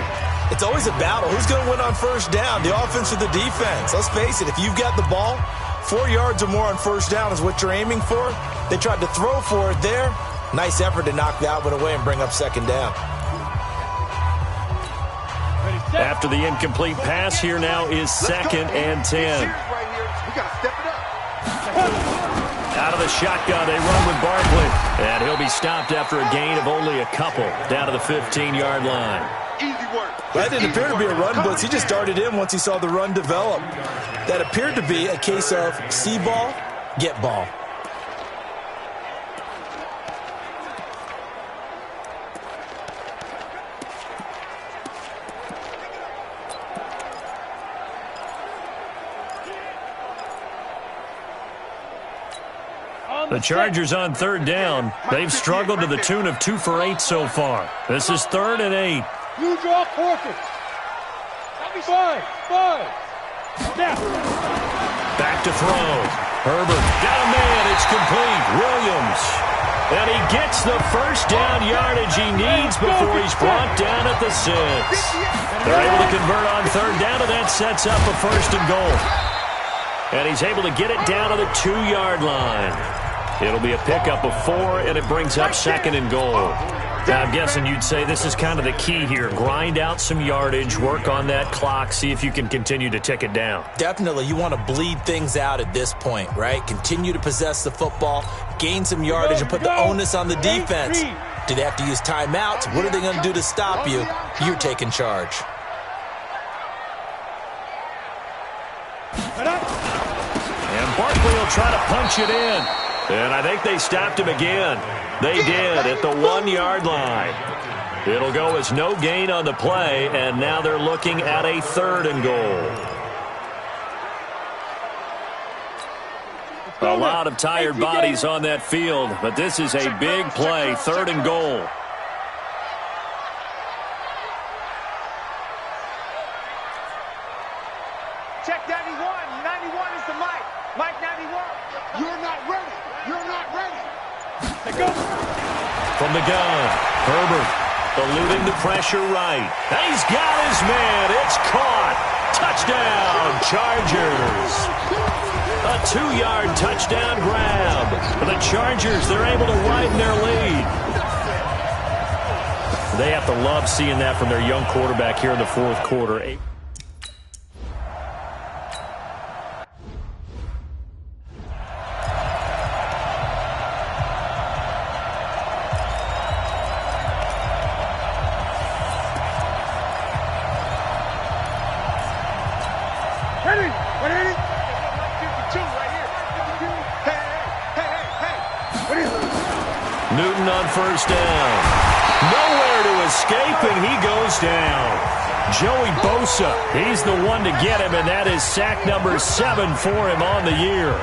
It's always a battle. Who's going to win on first down, the offense or the defense? Let's face it, if you've got the ball, 4 yards or more on first down is what you're aiming for. They tried to throw for it there. Nice effort to knock that one away and bring up 2nd down. After the incomplete pass, here now is 2nd and 10. We got to step it up. Out of the shotgun, they run with Barkley. And he'll be stopped after a gain of only a couple down to the 15-yard line. Easy work. That didn't appear to be a run blitz. He just darted in once he saw the run develop. That appeared to be a case of see ball, get ball. The Chargers on third down. They've struggled to the tune of 2 for 8 so far. This is 3rd and 8. You draw quarter. 5. Snap. Back to throw. Herbert got a man. It's complete. Williams. And he gets the first down yardage he needs before he's brought down at the 6. They're able to convert on third down, and that sets up a 1st and goal. And he's able to get it down to the 2-yard line. It'll be a pickup of 4, and it brings up 2nd and goal. Now, I'm guessing you'd say this is kind of the key here. Grind out some yardage, work on that clock, see if you can continue to tick it down. Definitely, you want to bleed things out at this point, right? Continue to possess the football, gain some yardage, and put the onus on the defense. Do they have to use timeouts? What are they going to do to stop you? You're taking charge. And Barkley will try to punch it in. And I think they stopped him again. They did at the 1-yard line. It'll go as no gain on the play, and now they're looking at a 3rd and goal. A lot of tired bodies on that field, but this is a big play, 3rd and goal. Check 91. 91 is the Mike. Mike 91. You're not ready. You're not ready. Let go. From the gun, Herbert eluding the pressure right. And he's got his man. It's caught. Touchdown, Chargers. A 2-yard touchdown grab. For the Chargers, they're able to widen their lead. They have to love seeing that from their young quarterback here in the 4th quarter. Newton on first down. Nowhere to escape, and he goes down. Joey Bosa, he's the one to get him, and that is sack number 7 for him on the year.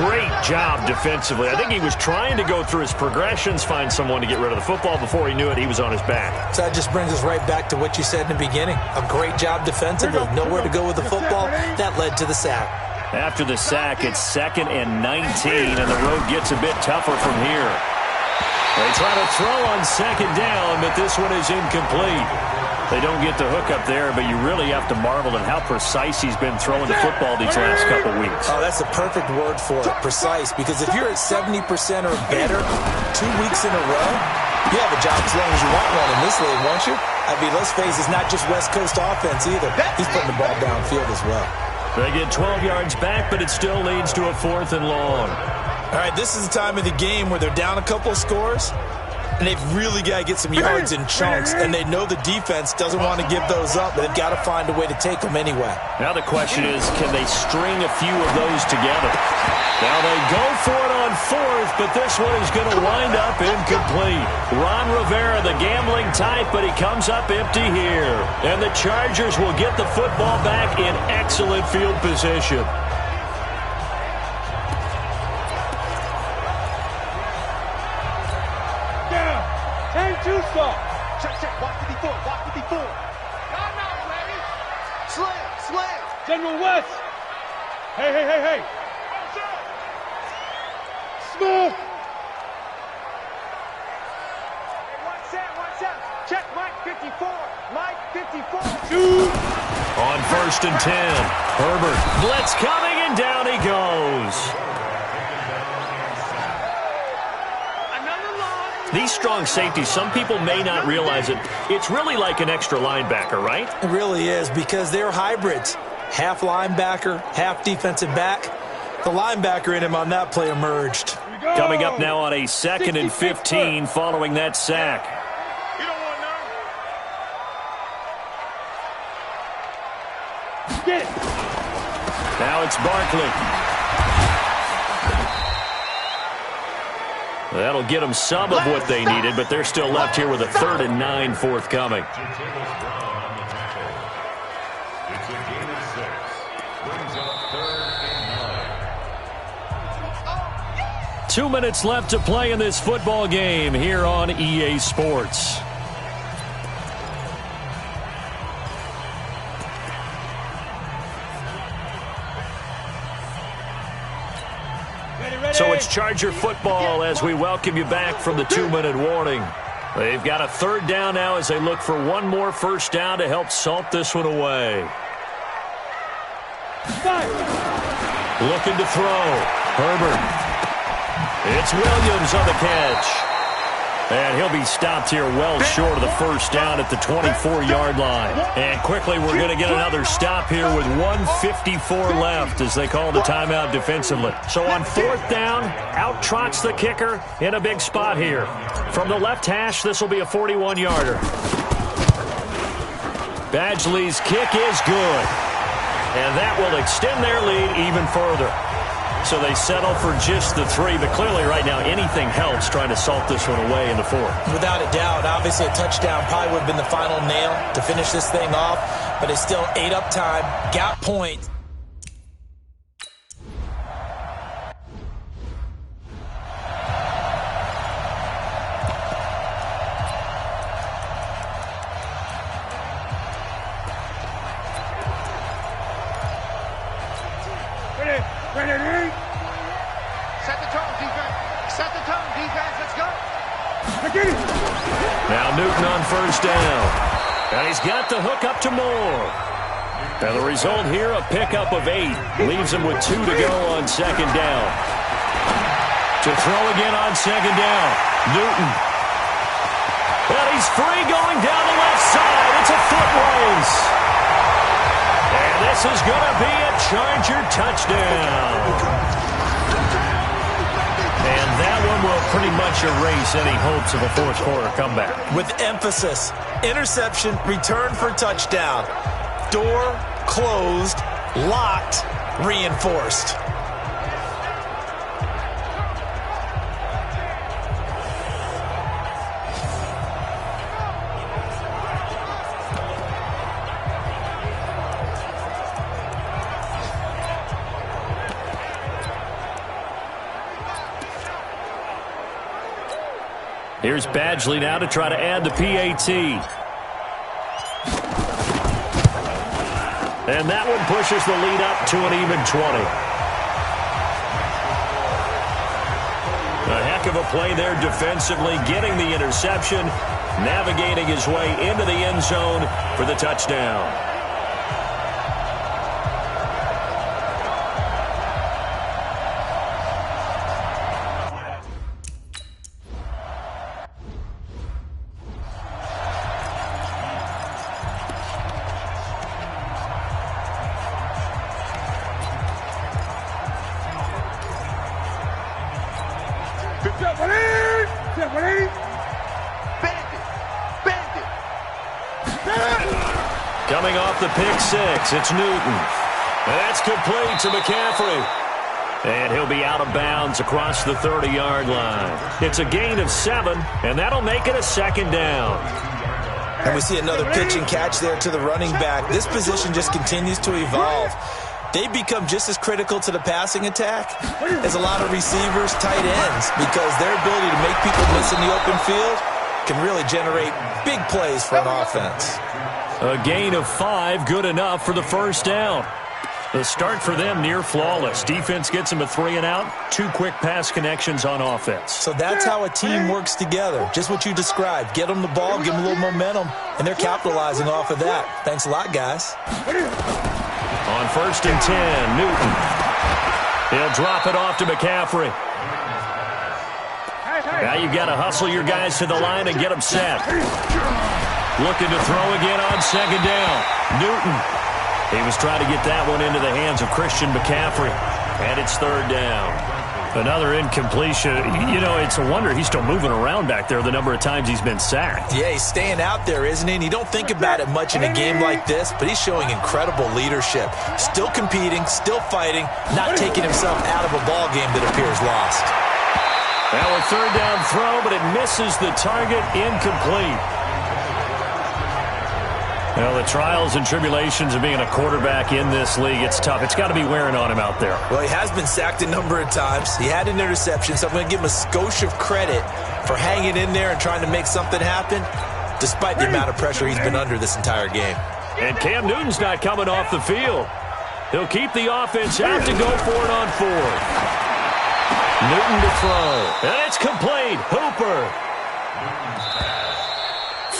Great job defensively. I think he was trying to go through his progressions, find someone to get rid of the football. Before he knew it, he was on his back. So that just brings us right back to what you said in the beginning. A great job defensively. Nowhere to go with the football. That led to the sack. After the sack, it's 2nd and 19, and the road gets a bit tougher from here. They try to throw on 2nd down, but this one is incomplete. They don't get the hook up there, but you really have to marvel at how precise he's been throwing the football these last couple weeks. Oh, that's a perfect word for it, precise, because if you're at 70% or better 2 weeks in a row, you have a job as long as you want one in this league, won't you? I mean, let's face it, it's not just West Coast offense either. He's putting the ball downfield as well. They get 12 yards back, but it still leads to a 4th and long. All right, this is the time of the game where they're down a couple of scores, and they've really got to get some yards in chunks, and they know the defense doesn't want to give those up, but they've got to find a way to take them anyway. Now the question is, can they string a few of those together? Now they go for it on 4th, but this one is going to wind up incomplete. Ron Rivera, the gambling type, but he comes up empty here. And the Chargers will get the football back in excellent field position. Check. Watch 54. Watch 54. Time out, Larry. Slam. General West. Hey. Smith. Watch out. Check Mike 54. Mike 54. Shoot. On 1st and 10. Herbert. Blitz coming, and down he goes. These strong safeties, some people may not realize it. It's really like an extra linebacker, right? It really is, because they're hybrids. Half linebacker, half defensive back. The linebacker in him on that play emerged. Coming up now on a 2nd and 15 following that sack. You don't want none. Get it. Now it's Barkley. That'll get them some of what they needed, but they're still left here with a 3rd and 9 forthcoming. 2 minutes left to play in this football game here on EA Sports. So it's Charger football as we welcome you back from the 2-minute warning. They've got a third down now as they look for one more first down to help salt this one away. Looking to throw. Herbert. It's Williams on the catch. And he'll be stopped here well short of the first down at the 24-yard line. And quickly we're going to get another stop here with 1:54 left as they call the timeout defensively. So on fourth down, out trots the kicker in a big spot here. From the left hash, this will be a 41-yarder. Badgley's kick is good. And that will extend their lead even further. So they settle for just the 3, but clearly right now anything helps trying to salt this one away in the 4th. Without a doubt, obviously a touchdown probably would have been the final nail to finish this thing off, but it's still 8 up time, got points. Now Newton on first down. And he's got the hook up to Moore. And the result here, a pickup of 8. Leaves him with 2 to go on second down. To throw again on second down. Newton. And he's free going down the left side. It's a foot race. And this is going to be a Charger touchdown. And that one will pretty much erase any hopes of a fourth-quarter comeback. With emphasis, interception, return for touchdown. Door closed, locked, reinforced. Here's Badgley now to try to add the PAT. And that one pushes the lead up to an even 20. A heck of a play there defensively, getting the interception, navigating his way into the end zone for the touchdown. Coming off the pick six, it's Newton. That's complete to McCaffrey. And he'll be out of bounds across the 30-yard line. It's a gain of 7, and that'll make it a second down. And we see another pitch and catch there to the running back. This position just continues to evolve. They become just as critical to the passing attack as a lot of receivers, tight ends, because their ability to make people miss in the open field can really generate big plays for an offense. A gain of 5, good enough for the first down. The start for them near flawless. Defense gets them a 3 and out. 2 quick pass connections on offense. So that's how a team works together. Just what you described. Get them the ball, give them a little momentum, and they're capitalizing off of that. Thanks a lot, guys. On first and 10, Newton. He'll drop it off to McCaffrey. Now you've got to hustle your guys to the line and get them set. Looking to throw again on second down. Newton. He was trying to get that one into the hands of Christian McCaffrey. And it's third down. Another incompletion. You know, it's a wonder he's still moving around back there the number of times he's been sacked. Yeah, he's staying out there, isn't he? And you don't think about it much in a game like this, but he's showing incredible leadership. Still competing, still fighting, not taking himself out of a ball game that appears lost. Now a third down throw, but it misses the target, incomplete. Well, the trials and tribulations of being a quarterback in this league, it's tough. It's got to be wearing on him out there. Well, he has been sacked a number of times. He had an interception, so I'm going to give him a skosh of credit for hanging in there and trying to make something happen, despite the amount of pressure he's been under this entire game. And Cam Newton's not coming off the field. He'll keep the offense out to go for it on fourth. Newton to throw. And it's complete. Hooper.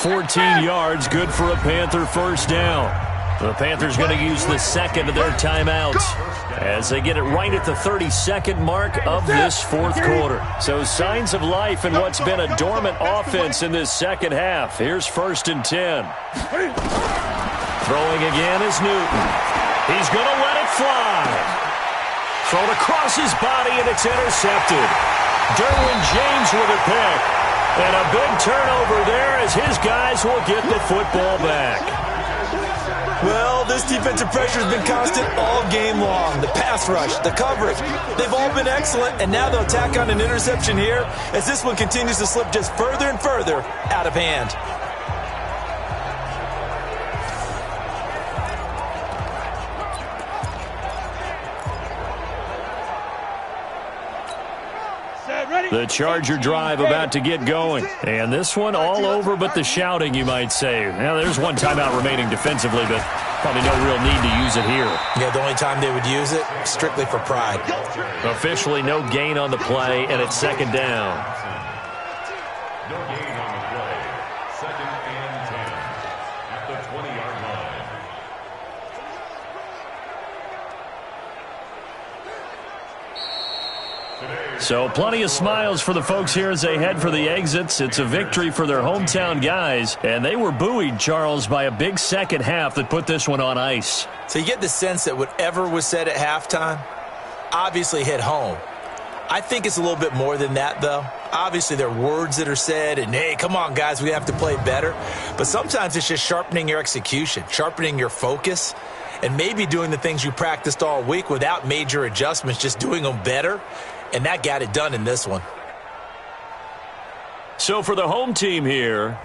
14 yards, good for a Panther first down. The Panthers going to use the second of their timeouts as they get it right at the 32nd mark of this fourth quarter. So signs of life in what's been a dormant offense in this second half. Here's 1st and 10. Throwing again is Newton. He's going to let it fly. Thrown across his body, and it's intercepted. Derwin James with a pick. And a big turnover there as his guys will get the football back. Well, this defensive pressure has been constant all game long. The pass rush, the coverage, they've all been excellent, and now they'll tack on an interception here as this one continues to slip just further and further out of hand. The Charger drive about to get going. And this one all over but the shouting, you might say. Now, there's one timeout remaining defensively, but probably no real need to use it here. Yeah, the only time they would use it, strictly for pride. Officially no gain on the play, and it's 2nd down. No gain on the play. 2nd and 10 at the 20-yard line. So plenty of smiles for the folks here as they head for the exits. It's a victory for their hometown guys, and they were buoyed, Charles, by a big second half that put this one on ice. So you get the sense that whatever was said at halftime obviously hit home. I think it's a little bit more than that, though. Obviously, there are words that are said, and, hey, come on, guys, we have to play better. But sometimes it's just sharpening your execution, sharpening your focus, and maybe doing the things you practiced all week without major adjustments, just doing them better. And that got it done in this one. So for the home team here,